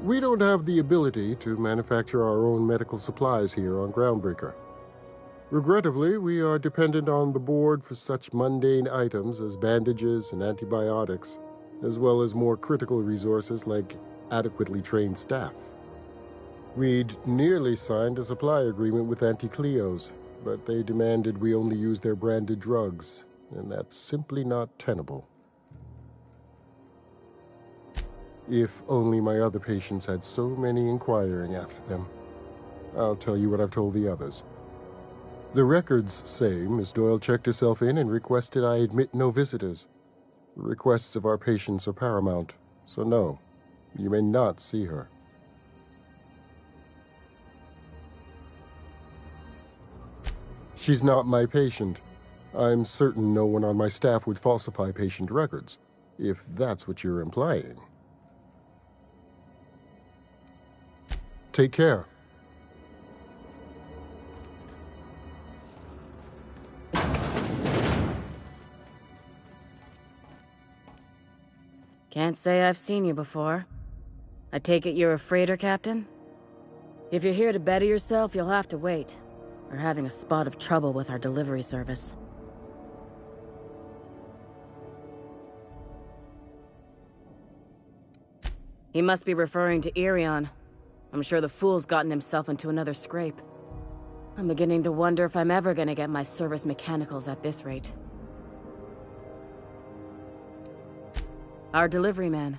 We don't have the ability to manufacture our own medical supplies here on Groundbreaker. Regrettably, we are dependent on the board for such mundane items as bandages and antibiotics, as well as more critical resources like adequately trained staff. We'd nearly signed a supply agreement with Anti-Cleos, but they demanded we only use their branded drugs, and that's simply not tenable. If only my other patients had so many inquiring after them. I'll tell you what I've told the others. The records say Miss Doyle checked herself in and requested I admit no visitors. The requests of our patients are paramount, so no, you may not see her. She's not my patient. I'm certain no one on my staff would falsify patient records, if that's what you're implying. Take care. Can't say I've seen you before. I take it you're a freighter captain? If you're here to better yourself, you'll have to wait. We're having a spot of trouble with our delivery service. He must be referring to Irion. I'm sure the fool's gotten himself into another scrape. I'm beginning to wonder if I'm ever gonna get my service mechanicals at this rate. Our delivery man.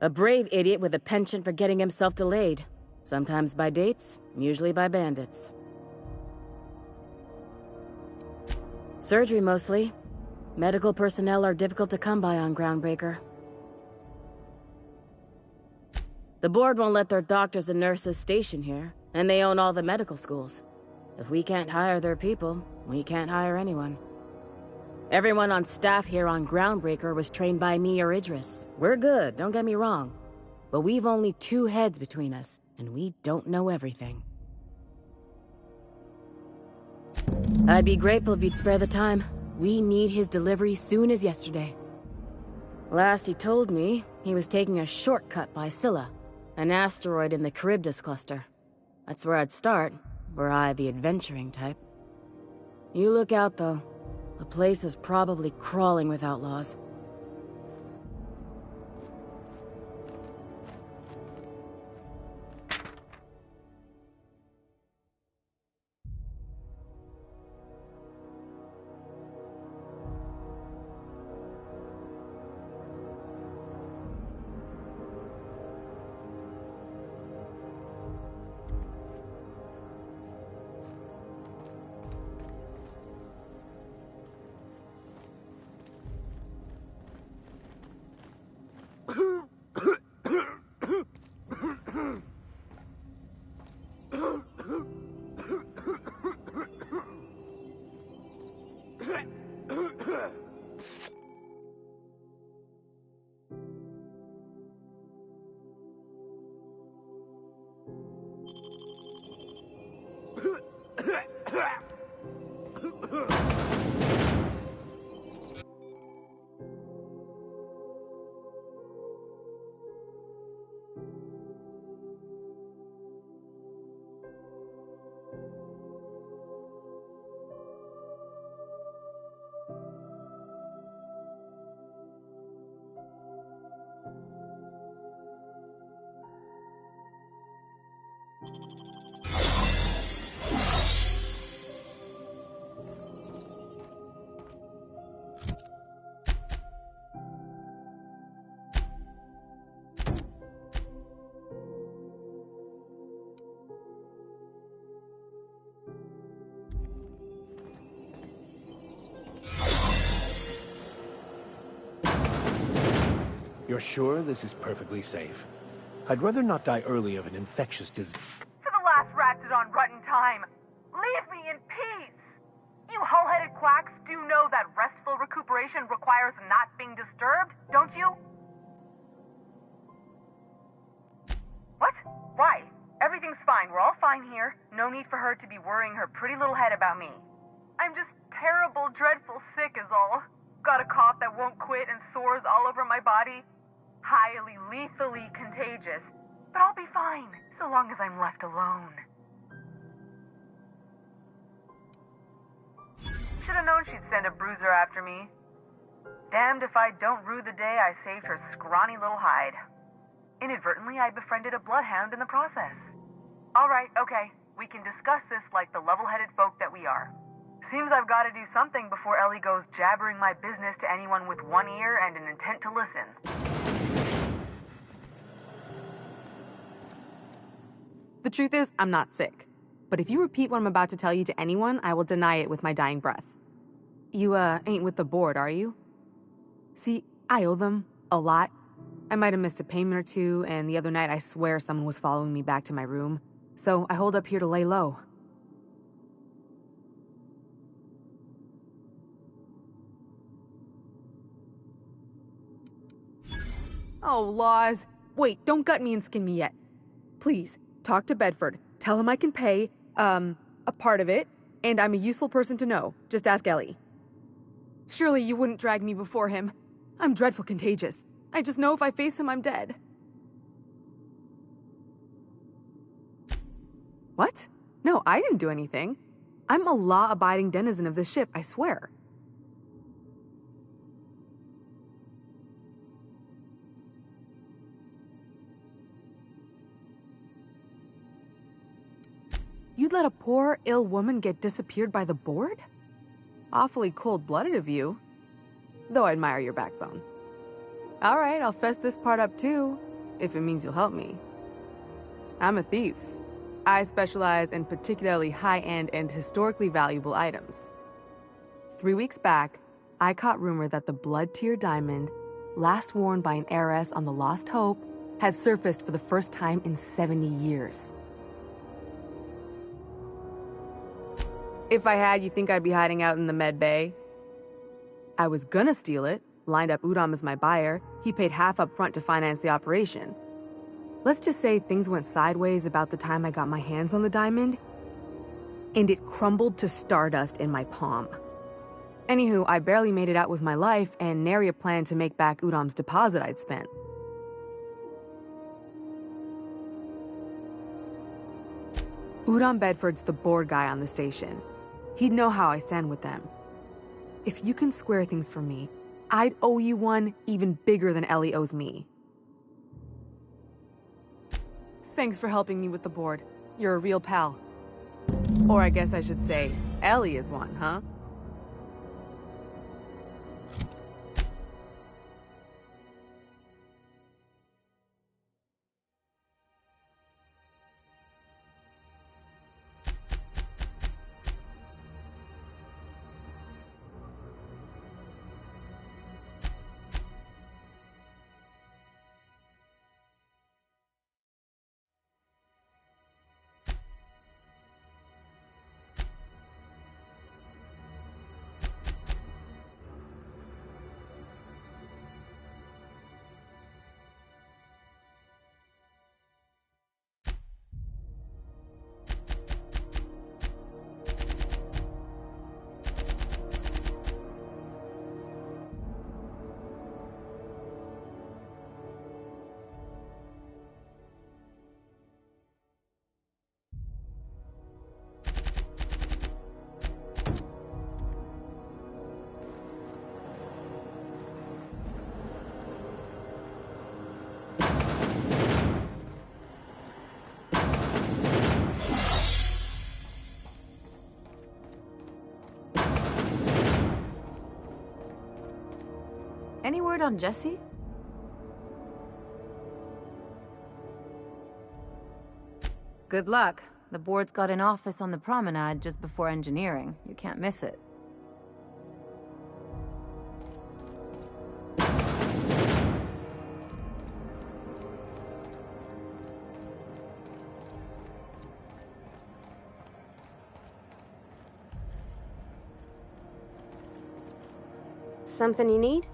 A brave idiot with a penchant for getting himself delayed. Sometimes by dates, usually by bandits. Surgery mostly. Medical personnel are difficult to come by on Groundbreaker. The board won't let their doctors and nurses station here, and they own all the medical schools. If we can't hire their people, we can't hire anyone. Everyone on staff here on Groundbreaker was trained by me or Idris. We're good, don't get me wrong. But we've only 2 heads between us, and we don't know everything. I'd be grateful if you'd spare the time. We need his delivery soon as yesterday. Last he told me, he was taking a shortcut by Scylla, an asteroid in the Charybdis cluster. That's where I'd start, were I the adventuring type. You look out, though. The place is probably crawling with outlaws. You're sure this is perfectly safe? I'd rather not die early of an infectious disease. For the last ratted on rotten time, leave me in peace! You hull-headed quacks do know that restful recuperation requires not being disturbed, don't you? What? Why? Everything's fine. We're all fine here. No need for her to be worrying her pretty little head about me. I'm just terrible, dreadful sick is all. Got a cough that won't quit and sores all over my body. Highly, lethally contagious. But I'll be fine, so long as I'm left alone. Should've known she'd send a bruiser after me. Damned if I don't rue the day I saved her scrawny little hide. Inadvertently, I befriended a bloodhound in the process. Alright, okay. We can discuss this like the level-headed folk that we are. Seems I've got to do something before Ellie goes jabbering my business to anyone with one ear and an intent to listen. The truth is, I'm not sick. But if you repeat what I'm about to tell you to anyone, I will deny it with my dying breath. You, ain't with the board, are you? See, I owe them a lot. I might have missed a payment or two, and the other night I swear someone was following me back to my room. So I hold up here to lay low. Oh, laws. Wait, don't gut me and skin me yet. Please, talk to Bedford. Tell him I can pay, a part of it, and I'm a useful person to know. Just ask Ellie. Surely you wouldn't drag me before him. I'm dreadful contagious. I just know if I face him, I'm dead. What? No, I didn't do anything. I'm a law-abiding denizen of this ship, I swear. You'd let a poor, ill woman get disappeared by the board? Awfully cold-blooded of you. Though I admire your backbone. All right, I'll fess this part up too, if it means you'll help me. I'm a thief. I specialize in particularly high-end and historically valuable items. 3 weeks back, I caught rumor that the blood-tier diamond, last worn by an heiress on the Lost Hope, had surfaced for the first time in 70 years. If I had, you think I'd be hiding out in the med bay? I was gonna steal it, lined up Udom as my buyer. He paid half up front to finance the operation. Let's just say things went sideways about the time I got my hands on the diamond, and it crumbled to stardust in my palm. Anywho, I barely made it out with my life, and nary a plan to make back Udom's deposit I'd spent. Udom Bedford's the board guy on the station. He'd know how I stand with them. If you can square things for me, I'd owe you one even bigger than Ellie owes me. Thanks for helping me with the board. You're a real pal. Or I guess I should say, Ellie is one, huh? Any word on Jesse? Good luck. The board's got an office on the promenade just before engineering. You can't miss it. Something you need?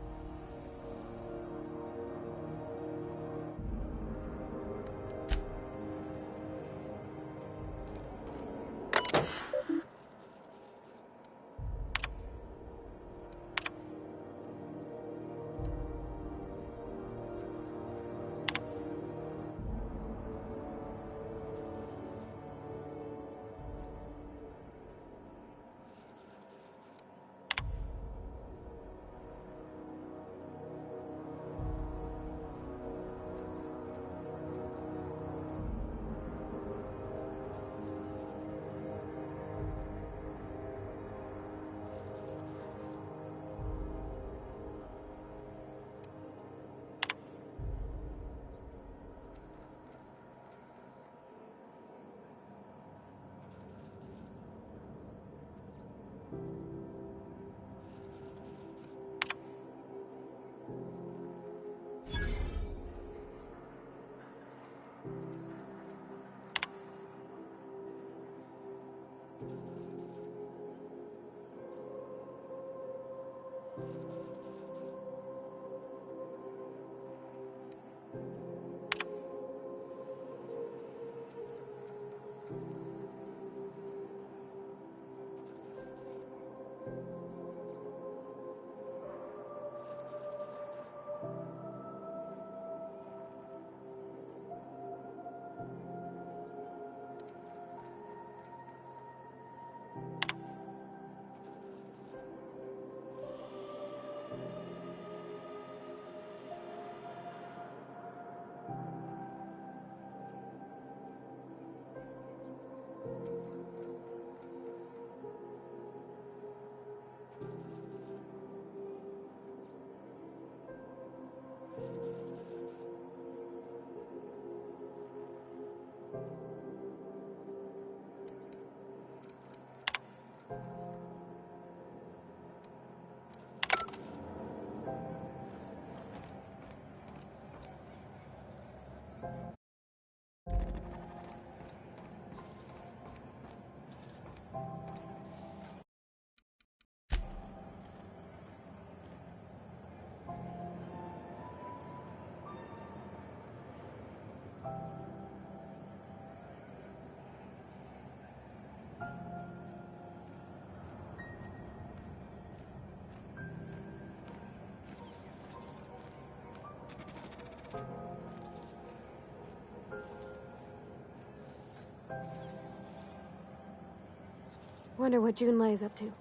Wonder what Junlei's up to.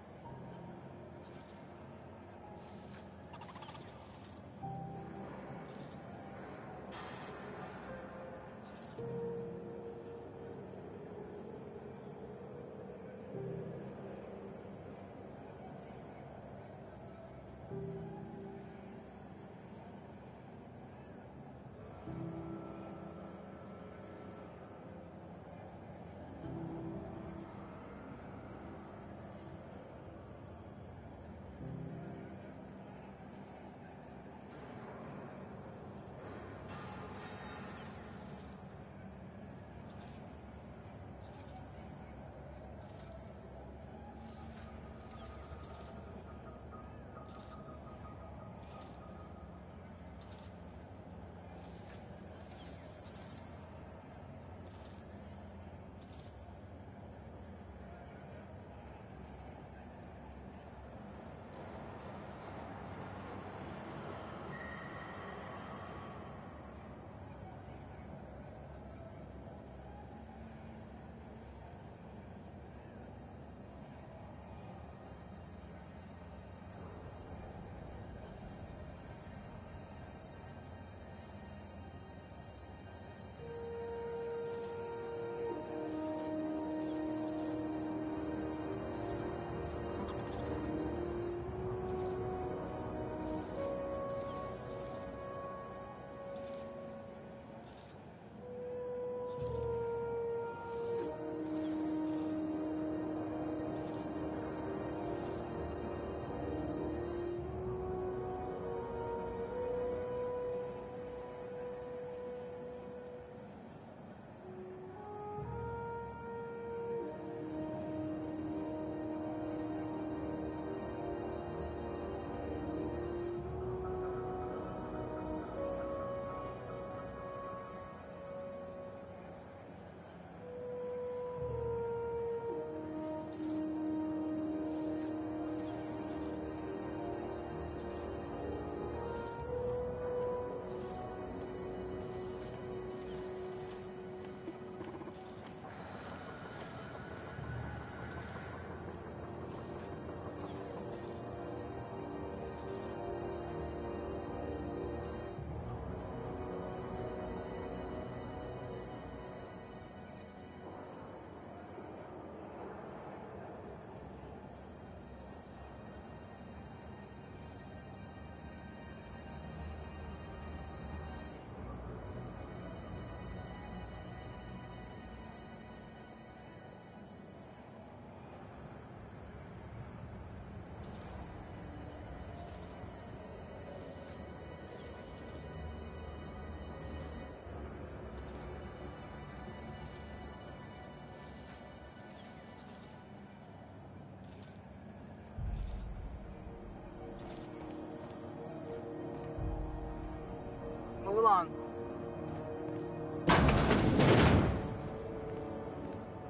Move along.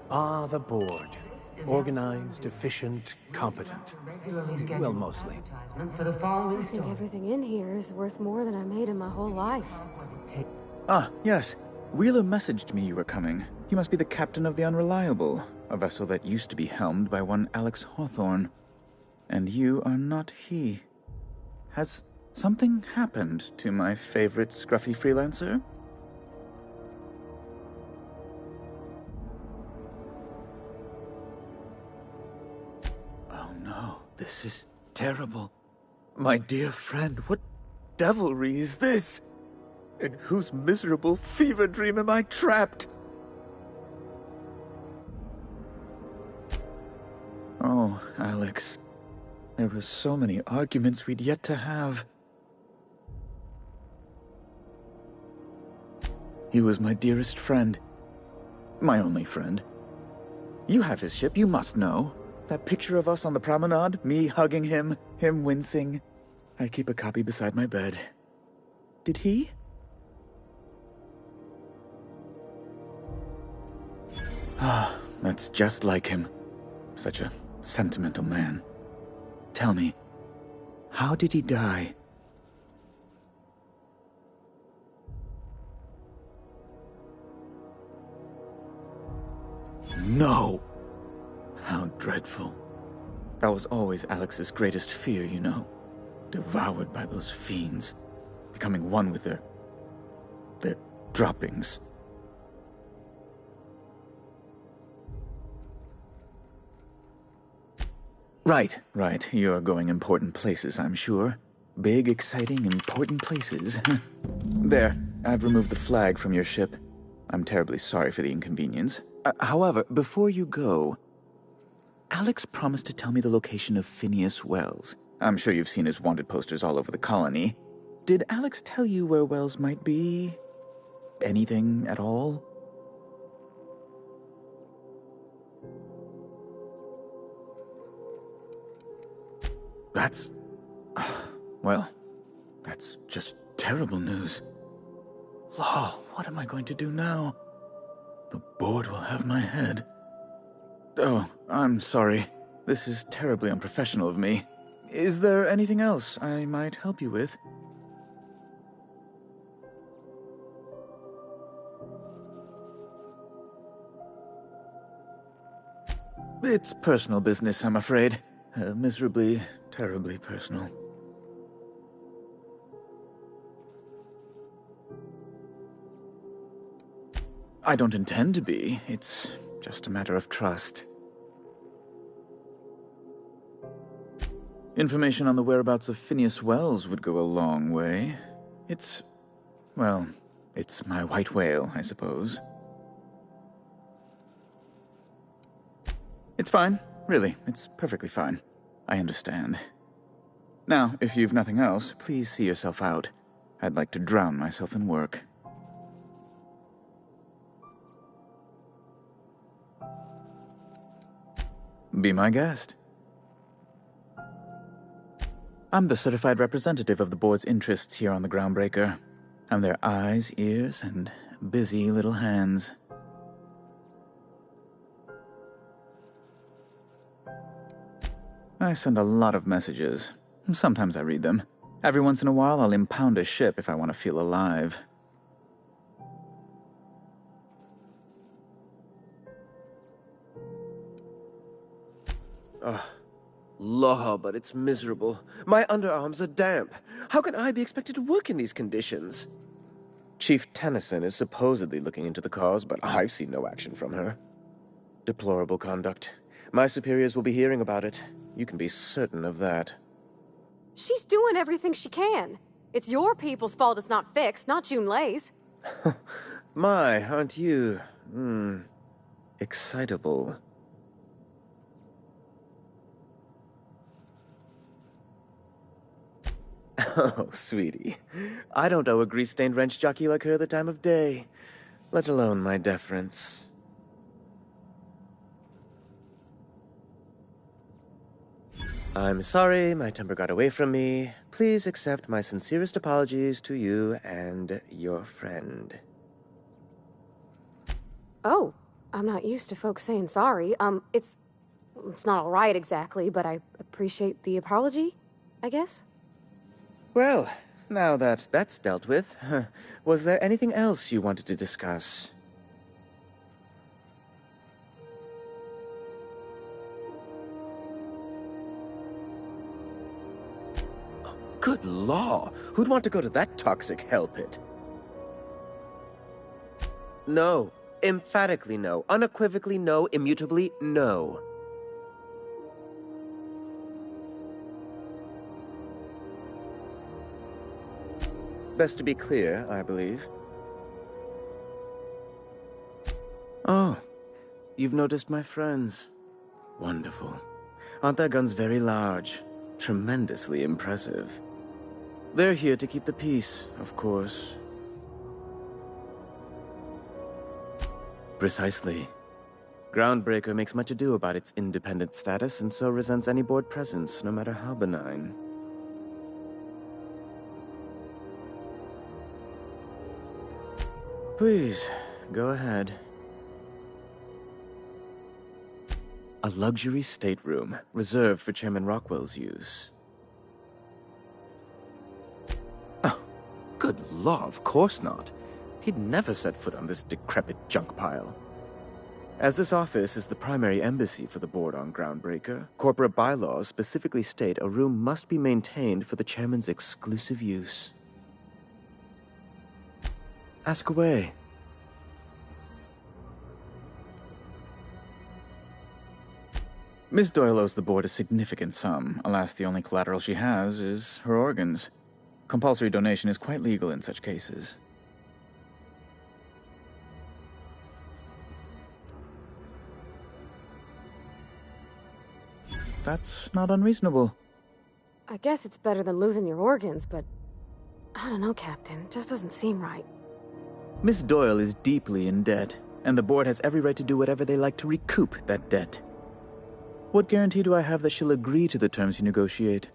Ah, the board. Organized, efficient, competent. Well, mostly. I think everything in here is worth more than I made in my whole life. Ah, yes. Wheeler messaged me you were coming. He must be the captain of the Unreliable, a vessel that used to be helmed by one Alex Hawthorne. And you are not he. Has something happened to my favorite scruffy freelancer? Oh no, this is terrible. My dear friend, what devilry is this? In whose miserable fever dream am I trapped? Oh, Alex. There were so many arguments we'd yet to have. He was my dearest friend. My only friend. You have his ship, you must know. That picture of us on the promenade, me hugging him, him wincing. I keep a copy beside my bed. Did he? Ah, that's just like him. Such a sentimental man. Tell me, how did he die? No! How dreadful. That was always Alex's greatest fear, you know. Devoured by those fiends. Becoming one with their droppings. Right. You're going important places, I'm sure. Big, exciting, important places. There, I've removed the flag from your ship. I'm terribly sorry for the inconvenience. However, before you go, Alex promised to tell me the location of Phineas Wells. I'm sure you've seen his wanted posters all over the colony. Did Alex tell you where Wells might be? Anything at all? That's... well, that's just terrible news. Law, what am I going to do now? The board will have my head. Oh, I'm sorry. This is terribly unprofessional of me. Is there anything else I might help you with? It's personal business, I'm afraid. Miserably, terribly personal. I don't intend to be. It's just a matter of trust. Information on the whereabouts of Phineas Wells would go a long way. It's my white whale, I suppose. It's fine. Really, it's perfectly fine. I understand. Now, if you've nothing else, please see yourself out. I'd like to drown myself in work. Be my guest. I'm the certified representative of the board's interests here on the Groundbreaker. I'm their eyes, ears, and busy little hands. I send a lot of messages. Sometimes I read them. Every once in a while, I'll impound a ship if I want to feel alive. Law, but it's miserable. My underarms are damp. How can I be expected to work in these conditions? Chief Tennyson is supposedly looking into the cause, but I've seen no action from her. Deplorable conduct. My superiors will be hearing about it. You can be certain of that. She's doing everything she can. It's your people's fault it's not fixed, not June Lay's. My, aren't you... excitable. Oh, sweetie. I don't owe a grease-stained wrench jockey like her the time of day, let alone my deference. I'm sorry my temper got away from me. Please accept my sincerest apologies to you and your friend. Oh, I'm not used to folks saying sorry. It's not all right exactly, but I appreciate the apology, I guess. Well, now that that's dealt with, was there anything else you wanted to discuss? Good law! Who'd want to go to that toxic hell pit? No. Emphatically no. Unequivocally no. Immutably no. Best to be clear, I believe. Oh, you've noticed my friends. Wonderful. Aren't their guns very large? Tremendously impressive. They're here to keep the peace, of course. Precisely. Groundbreaker makes much ado about its independent status and so resents any board presence, no matter how benign. Please, go ahead. A luxury stateroom, reserved for Chairman Rockwell's use. Oh, good law, of course not. He'd never set foot on this decrepit junk pile. As this office is the primary embassy for the board on Groundbreaker, corporate bylaws specifically state a room must be maintained for the chairman's exclusive use. Ask away. Miss Doyle owes the board a significant sum. Alas, the only collateral she has is her organs. Compulsory donation is quite legal in such cases. That's not unreasonable. I guess it's better than losing your organs, but I don't know, Captain. It just doesn't seem right. Miss Doyle is deeply in debt, and the board has every right to do whatever they like to recoup that debt. What guarantee do I have that she'll agree to the terms you negotiate?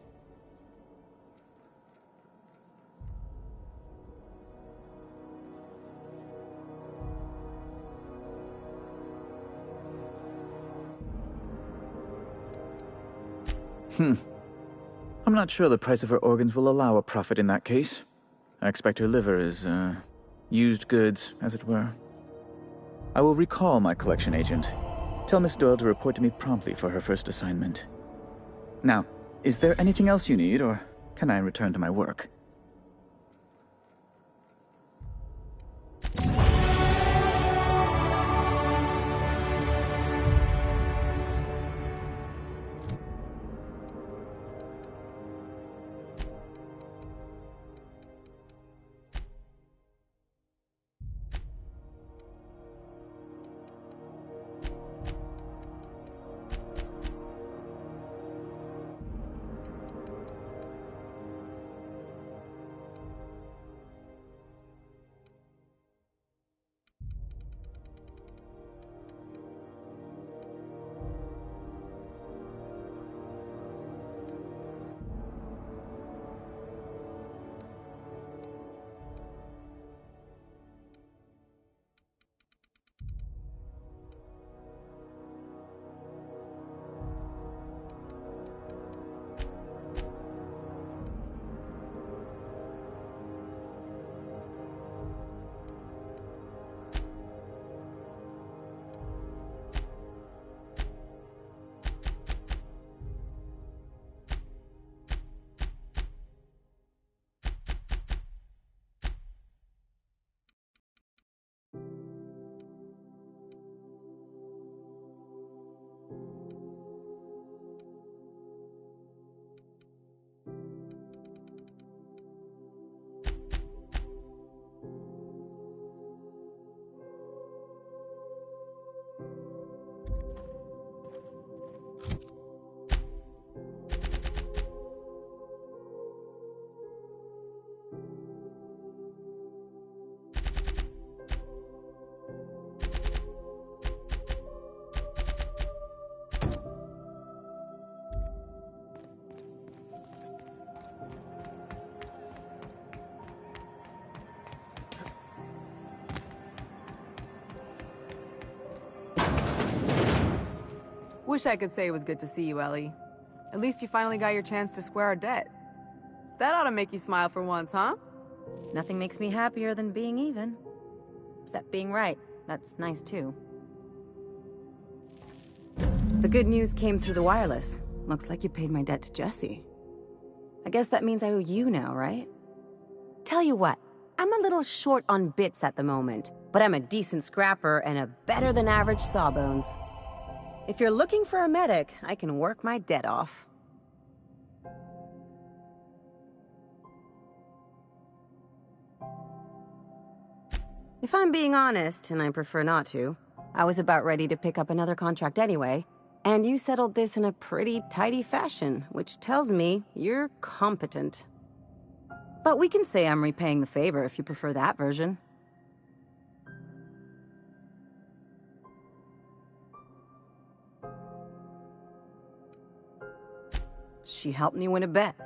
I'm not sure the price of her organs will allow a profit in that case. I expect her liver is, used goods, as it were. I will recall my collection agent. Tell Miss Doyle to report to me promptly for her first assignment. Now, is there anything else you need, or can I return to my work? Wish I could say it was good to see you, Ellie. At least you finally got your chance to square our debt. That ought to make you smile for once, huh? Nothing makes me happier than being even. Except being right. That's nice, too. The good news came through the wireless. Looks like you paid my debt to Jesse. I guess that means I owe you now, right? Tell you what, I'm a little short on bits at the moment, but I'm a decent scrapper and a better-than-average sawbones. If you're looking for a medic, I can work my debt off. If I'm being honest, and I prefer not to, I was about ready to pick up another contract anyway, and you settled this in a pretty tidy fashion, which tells me you're competent. But we can say I'm repaying the favor if you prefer that version. She helped me win a bet.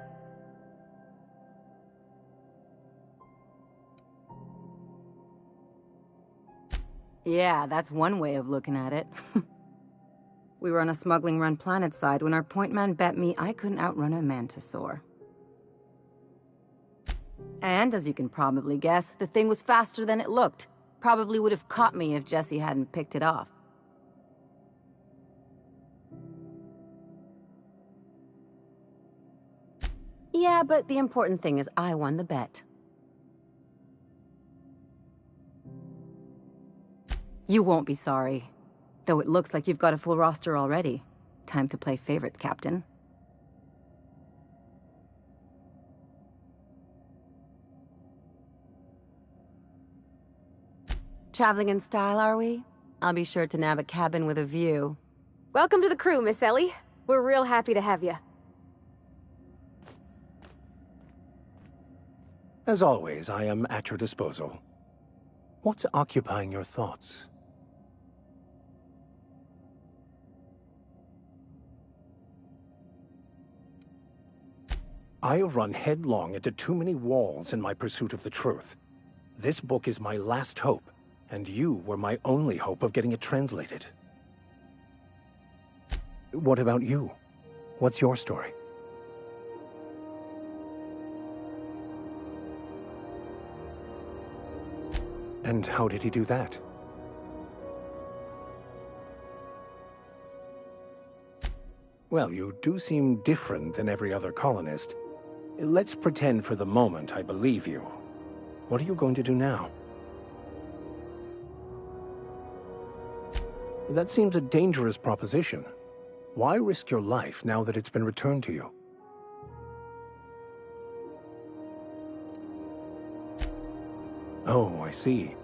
Yeah, that's one way of looking at it. We were on a smuggling run planet side when our point man bet me I couldn't outrun a mantisaur. And, as you can probably guess, the thing was faster than it looked. Probably would have caught me if Jesse hadn't picked it off. Yeah, but the important thing is I won the bet. You won't be sorry. Though it looks like you've got a full roster already. Time to play favorites, Captain. Traveling in style, are we? I'll be sure to nab a cabin with a view. Welcome to the crew, Miss Ellie. We're real happy to have you. As always, I am at your disposal. What's occupying your thoughts? I have run headlong into too many walls in my pursuit of the truth. This book is my last hope, and you were my only hope of getting it translated. What about you? What's your story? And how did he do that? Well, you do seem different than every other colonist. Let's pretend for the moment I believe you. What are you going to do now? That seems a dangerous proposition. Why risk your life now that it's been returned to you? Oh, I see.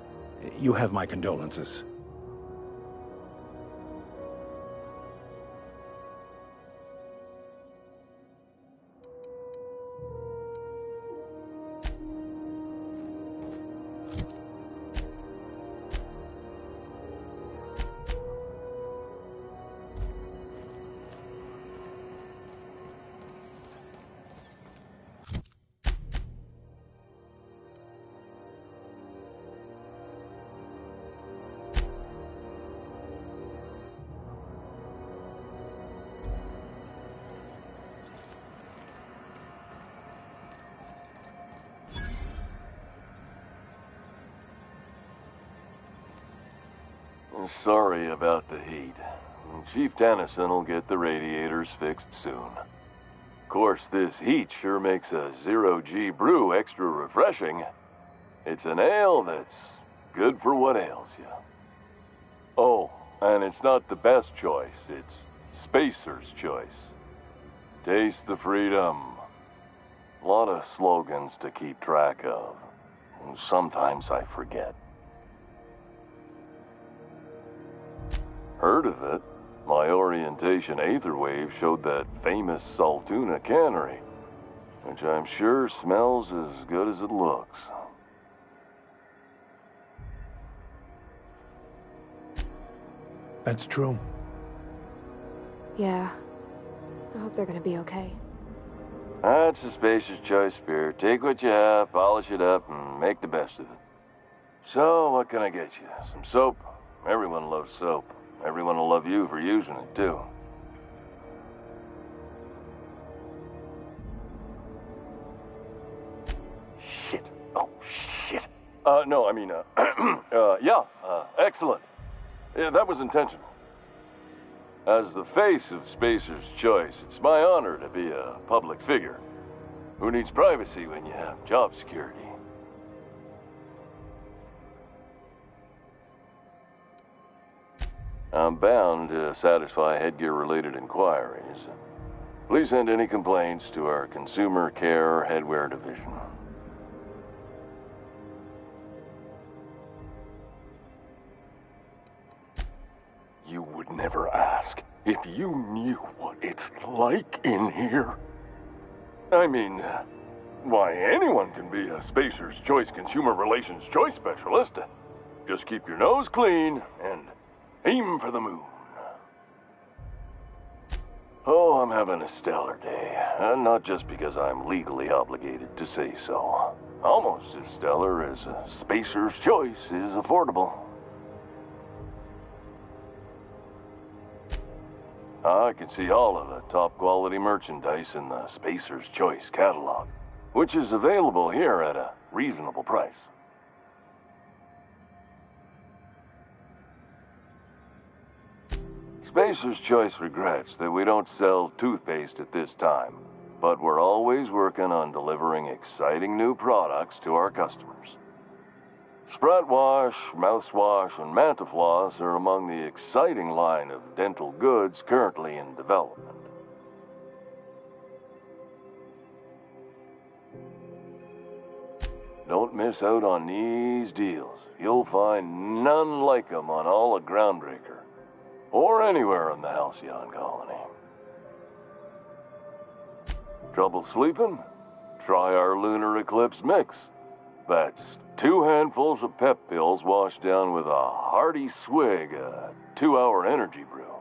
You have my condolences. Sorry about the heat. Chief Tennyson will get the radiators fixed soon. Of course, this heat sure makes a zero-G brew extra refreshing. It's an ale that's good for what ails you. Oh, and it's not the best choice, it's Spacer's choice. Taste the freedom. A lot of slogans to keep track of. Sometimes I forget. Heard of it? My orientation aetherwave showed that famous Saltuna cannery, which I'm sure smells as good as it looks. That's true. Yeah. I hope they're gonna be okay. That's a Spacer's choice beer. Take what you have, polish it up, and make the best of it. So, what can I get you? Some soap? Everyone loves soap. Everyone will love you for using it, too. Oh, shit. No, I mean, yeah, excellent. Yeah, that was intentional. As the face of Spacer's Choice, it's my honor to be a public figure. Who needs privacy when you have job security? I'm bound to satisfy headgear-related inquiries. Please send any complaints to our Consumer Care Headwear Division. You would never ask if you knew what it's like in here. I mean, why, anyone can be a Spacer's Choice Consumer Relations Choice Specialist. Just keep your nose clean and aim for the moon. Oh, I'm having a stellar day. And not just because I'm legally obligated to say so. Almost as stellar as a Spacer's Choice is affordable. I can see all of the top quality merchandise in the Spacer's Choice catalog, which is available here at a reasonable price. Spacer's Choice regrets that we don't sell toothpaste at this time, but we're always working on delivering exciting new products to our customers. Sprat Wash, Mouthwash, and Mantafloss are among the exciting line of dental goods currently in development. Don't miss out on these deals. You'll find none like them on all of Groundbreaker, or anywhere in the Halcyon colony. Trouble sleeping? Try our Lunar Eclipse Mix. That's 2 handfuls of pep pills washed down with a hearty swig of 2-hour energy brew.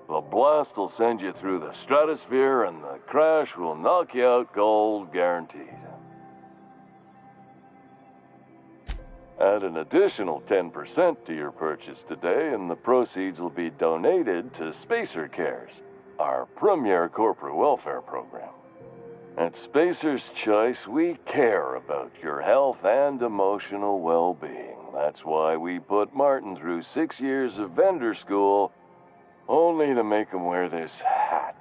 The blast will send you through the stratosphere, and the crash will knock you out cold, guaranteed. Add an additional 10% to your purchase today, and the proceeds will be donated to Spacer Cares, our premier corporate welfare program. At Spacer's Choice, we care about your health and emotional well-being. That's why we put Martin through 6 years of vendor school, only to make him wear this hat.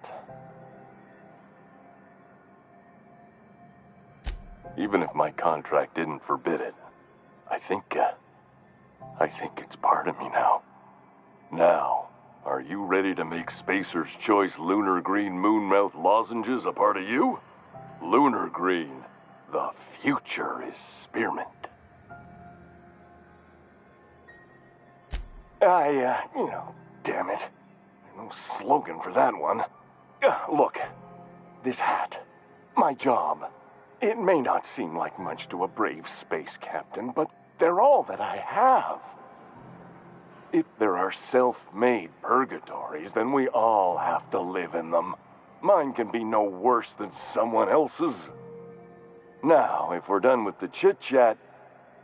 Even if my contract didn't forbid it, I think it's part of me now. Now, are you ready to make Spacer's Choice Lunar Green Moonmouth lozenges a part of you? Lunar Green, the future is spearmint. Damn it. No slogan for that one. Look, this hat, my job, it may not seem like much to a brave space captain, but they're all that I have. If there are self-made purgatories, then we all have to live in them. Mine can be no worse than someone else's. Now, if we're done with the chit-chat,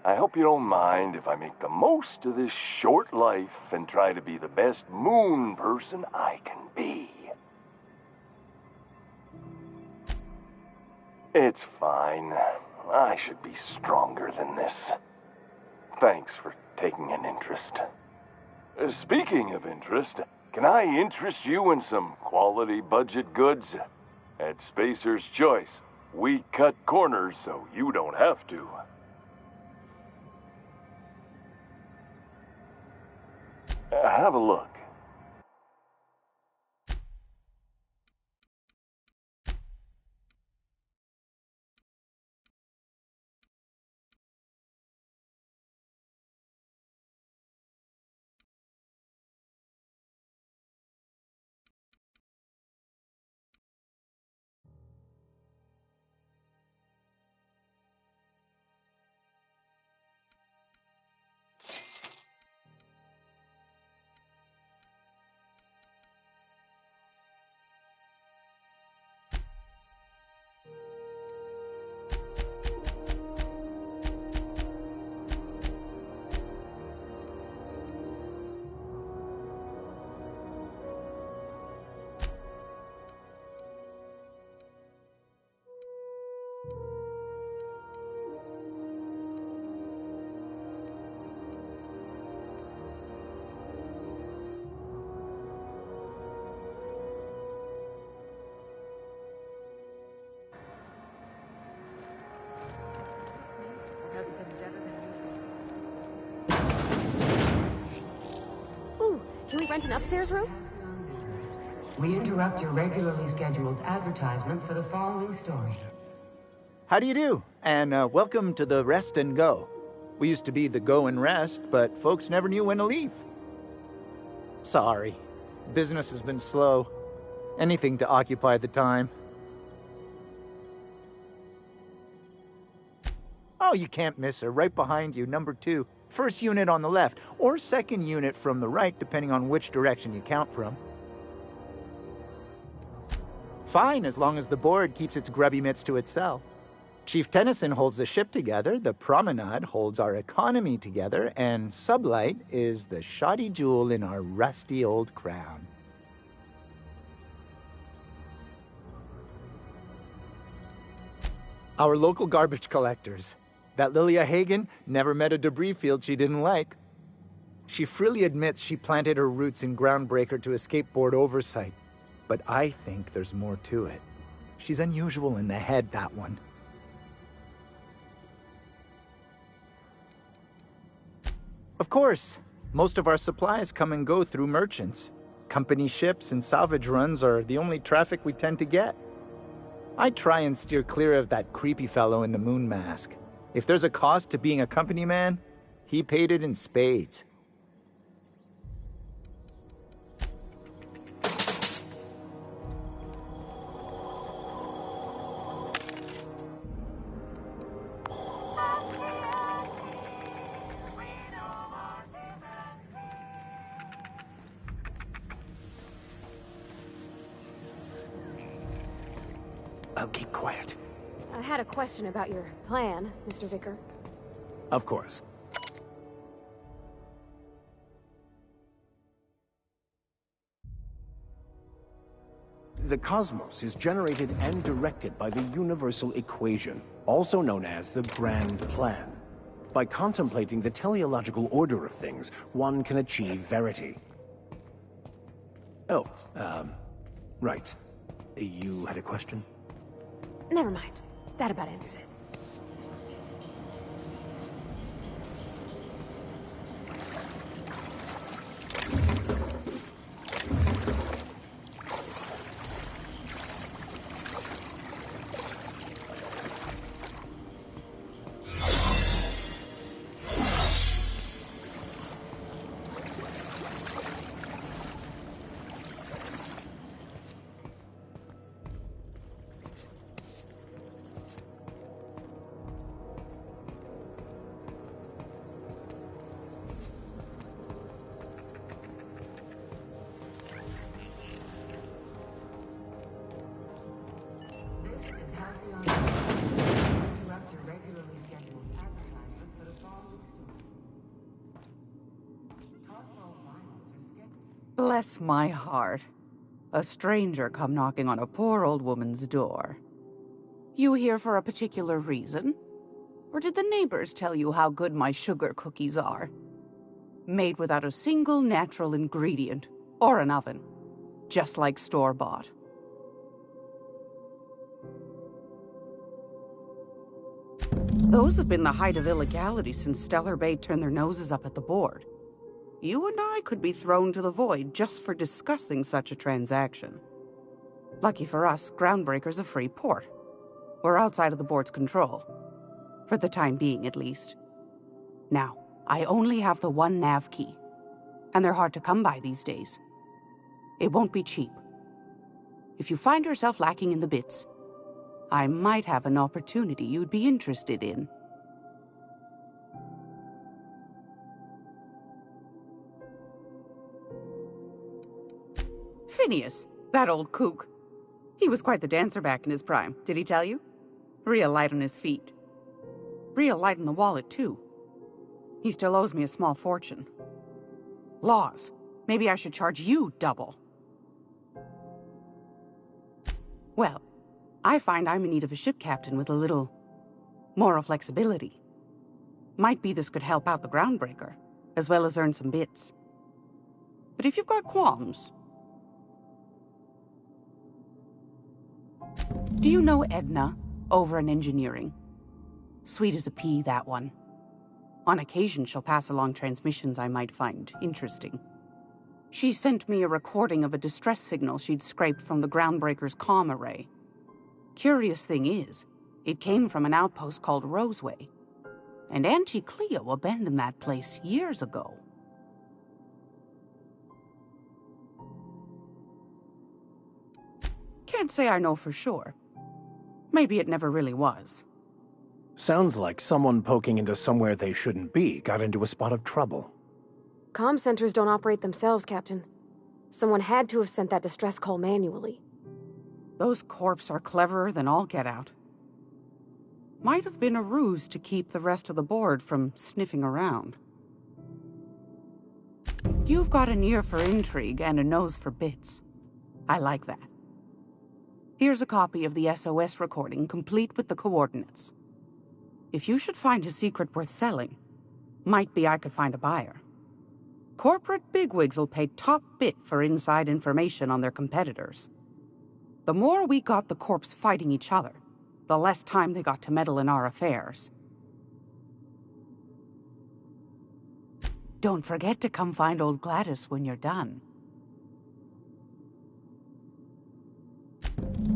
I hope you don't mind if I make the most of this short life and try to be the best moon person I can be. It's fine. I should be stronger than this. Thanks for taking an interest. Speaking of interest, can I interest you in some quality budget goods? At Spacer's Choice, we cut corners so you don't have to. Have a look. Ooh, can we rent an upstairs room? We interrupt your regularly scheduled advertisement for the following story. How do you do? And welcome to the Rest and Go. We used to be the Go and Rest, but folks never knew when to leave. Sorry. Business has been slow. Anything to occupy the time. Oh, you can't miss her. Right behind you, number 2. First unit on the left, or second unit from the right, depending on which direction you count from. Fine, as long as the board keeps its grubby mitts to itself. Chief Tennyson holds the ship together, the Promenade holds our economy together, and Sublight is the shoddy jewel in our rusty old crown. Our local garbage collectors. That Lilia Hagen never met a debris field she didn't like. She freely admits she planted her roots in Groundbreaker to escape board oversight. But I think there's more to it. She's unusual in the head, that one. Of course, most of our supplies come and go through merchants. Company ships and salvage runs are the only traffic we tend to get. I try and steer clear of that creepy fellow in the moon mask. If there's a cost to being a company man, he paid it in spades. I'll keep quiet. I had a question about your plan, Mr. Vicker. Of course. The cosmos is generated and directed by the universal equation, also known as the Grand Plan. By contemplating the teleological order of things, one can achieve verity. Oh, right. You had a question? Never mind. That about answers it. Bless my heart. A stranger come knocking on a poor old woman's door. You here for a particular reason? Or did the neighbors tell you how good my sugar cookies are? Made without a single natural ingredient, or an oven. Just like store-bought. Those have been the height of illegality since Stellar Bay turned their noses up at the board. You and I could be thrown to the void just for discussing such a transaction. Lucky for us, Groundbreaker's a free port. We're outside of the board's control. For the time being, at least. Now, I only have the one nav key. And they're hard to come by these days. It won't be cheap. If you find yourself lacking in the bits, I might have an opportunity you'd be interested in. Phineas, that old kook. He was quite the dancer back in his prime, did he tell you? Real light on his feet. Real light on the wallet, too. He still owes me a small fortune. Laws. Maybe I should charge you double. Well, I find I'm in need of a ship captain with a little moral flexibility. Might be this could help out the Groundbreaker, as well as earn some bits. But if you've got qualms... Do you know Edna, over in engineering? Sweet as a pea, that one. On occasion, she'll pass along transmissions I might find interesting. She sent me a recording of a distress signal she'd scraped from the Groundbreaker's comm array. Curious thing is, it came from an outpost called Roseway, and Auntie Cleo abandoned that place years ago. Can't say I know for sure. Maybe it never really was. Sounds like someone poking into somewhere they shouldn't be got into a spot of trouble. Comm centers don't operate themselves, Captain. Someone had to have sent that distress call manually. Those corps are cleverer than all get out. Might have been a ruse to keep the rest of the board from sniffing around. You've got an ear for intrigue and a nose for bits. I like that. Here's a copy of the SOS recording, complete with the coordinates. If you should find a secret worth selling, might be I could find a buyer. Corporate bigwigs will pay top bit for inside information on their competitors. The more we got the corps fighting each other, the less time they got to meddle in our affairs. Don't forget to come find old Gladys when you're done.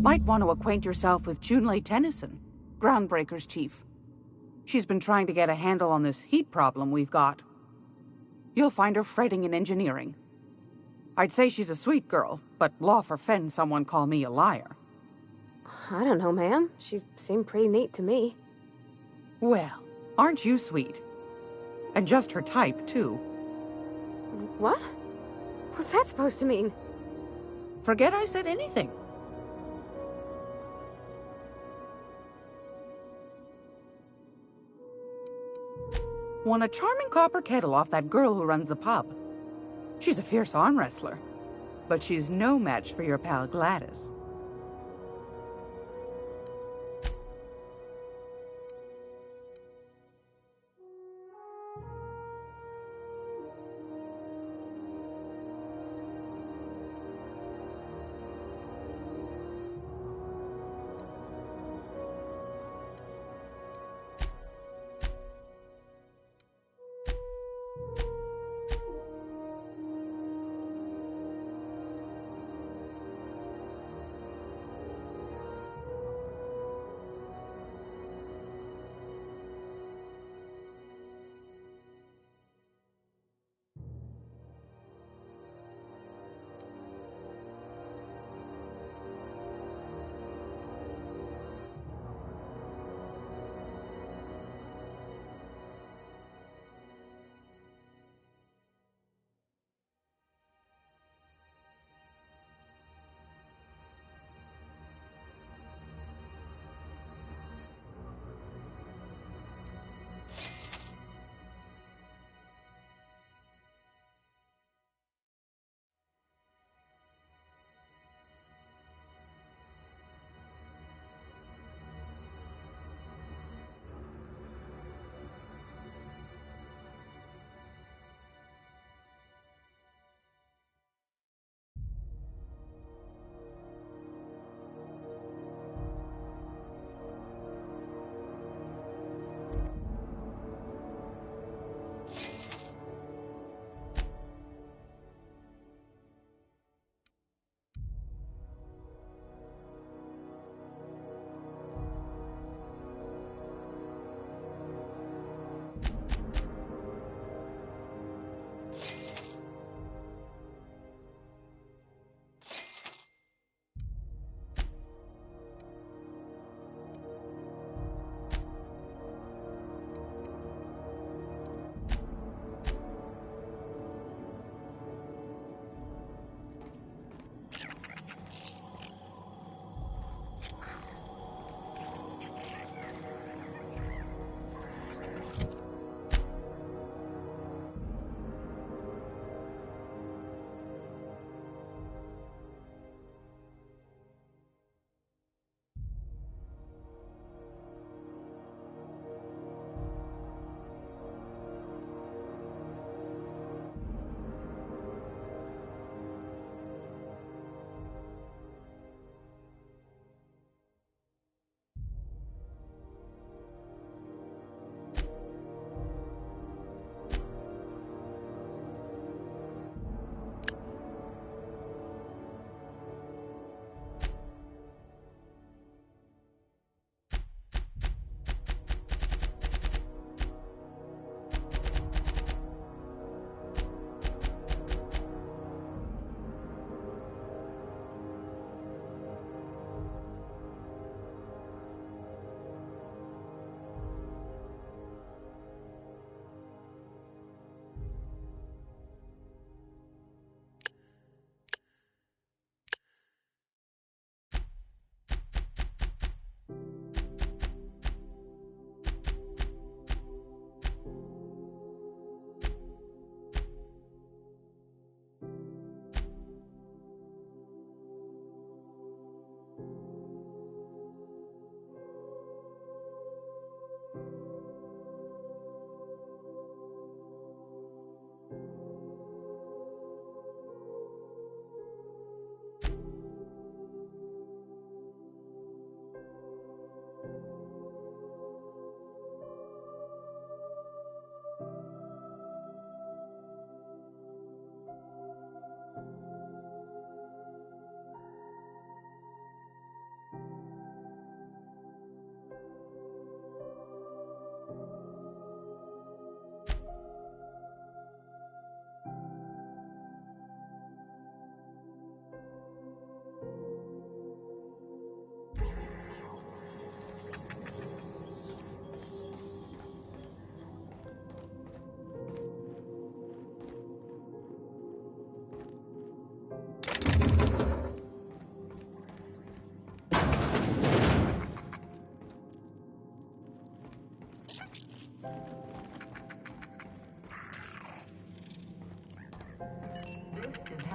Might want to acquaint yourself with Junlei Tennyson, Groundbreaker's chief. She's been trying to get a handle on this heat problem we've got. You'll find her fretting in engineering. I'd say she's a sweet girl, but law forfend someone call me a liar. I don't know, ma'am. She seemed pretty neat to me. Well, aren't you sweet? And just her type, too. What? What's that supposed to mean? Forget I said anything. Won a charming copper kettle off that girl who runs the pub. She's a fierce arm wrestler, but she's no match for your pal Gladys.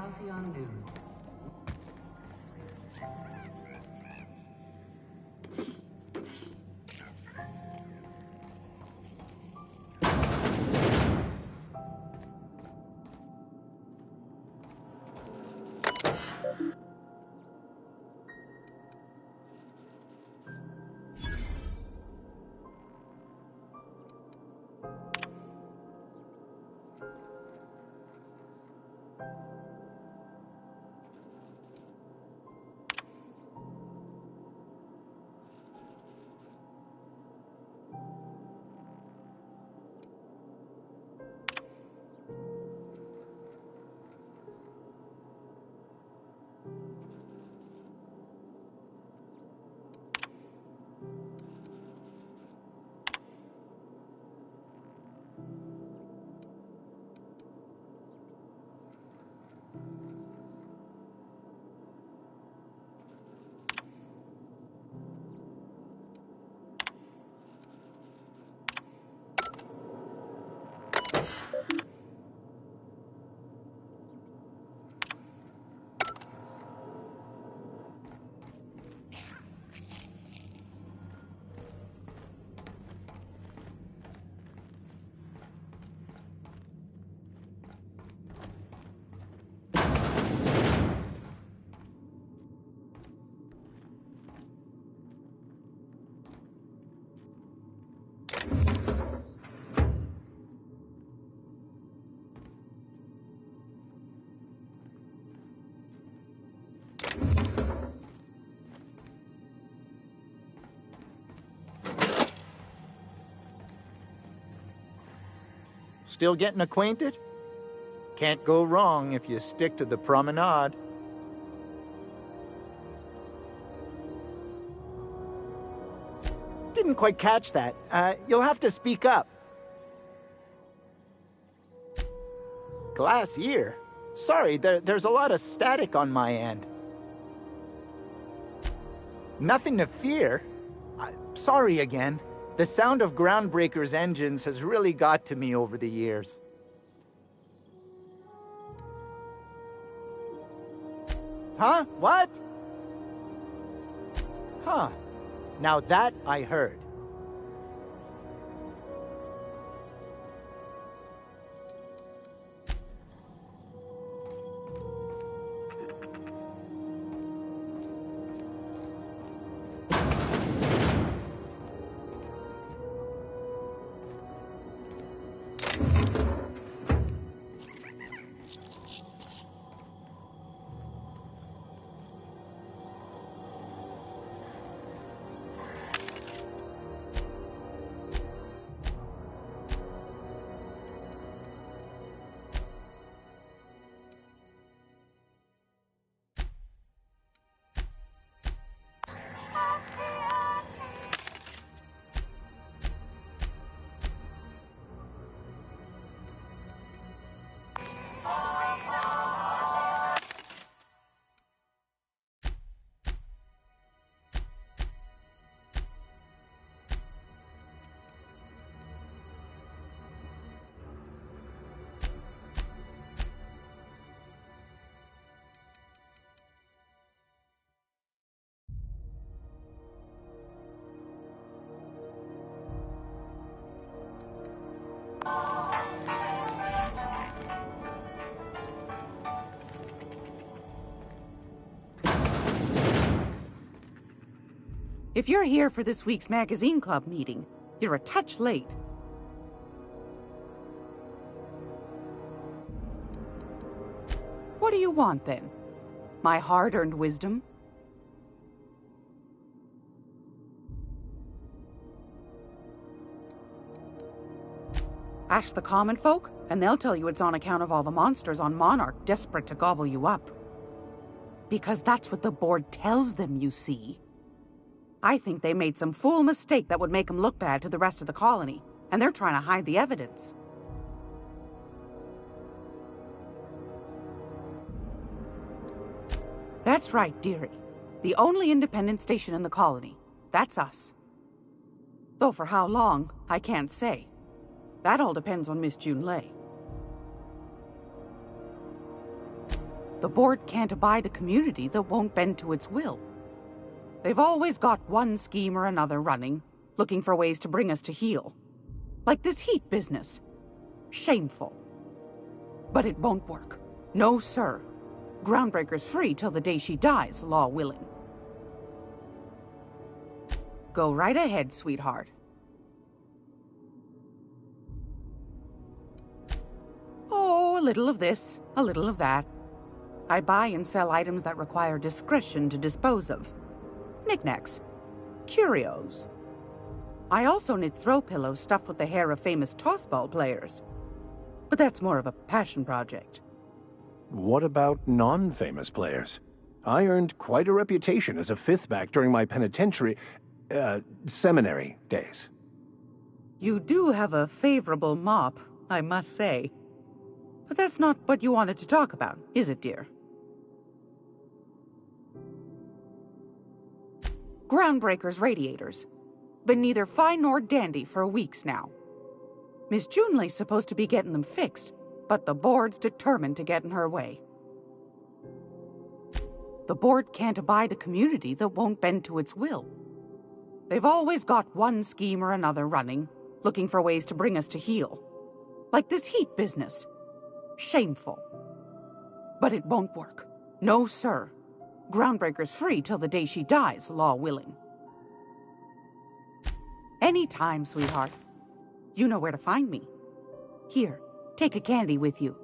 Halcyon News. Still getting acquainted? Can't go wrong if you stick to the promenade. Didn't quite catch that. You'll have to speak up. Glass ear? Sorry, there's a lot of static on my end. Nothing to fear. Sorry again. The sound of Groundbreaker's engines has really got to me over the years. Huh? What? Huh. Now that I heard. If you're here for this week's magazine club meeting, you're a touch late. What do you want, then? My hard-earned wisdom? Ask the common folk, and they'll tell you it's on account of all the monsters on Monarch desperate to gobble you up. Because that's what the board tells them, you see. I think they made some fool mistake that would make them look bad to the rest of the colony, and they're trying to hide the evidence. That's right, dearie. The only independent station in the colony. That's us. Though for how long, I can't say. That all depends on Miss Junlei. The board can't abide a community that won't bend to its will. They've always got one scheme or another running, looking for ways to bring us to heel. Like this heat business. Shameful. But it won't work. No, sir. Groundbreaker's free till the day she dies, law willing. Go right ahead, sweetheart. Oh, a little of this, a little of that. I buy and sell items that require discretion to dispose of. Knickknacks. Curios. I also knit throw pillows stuffed with the hair of famous tossball players. But that's more of a passion project. What about non-famous players? I earned quite a reputation as a fifth-back during my seminary days. You do have a favorable mop, I must say. But that's not what you wanted to talk about, is it, dear? Groundbreaker's radiators. Been neither fine nor dandy for weeks now. Miss Junley's supposed to be getting them fixed, but the board's determined to get in her way. The board can't abide a community that won't bend to its will. They've always got one scheme or another running, looking for ways to bring us to heel. Like this heat business. Shameful. But it won't work. No, sir. Groundbreaker's free till the day she dies, law willing. Anytime, sweetheart. You know where to find me. Here, take a candy with you.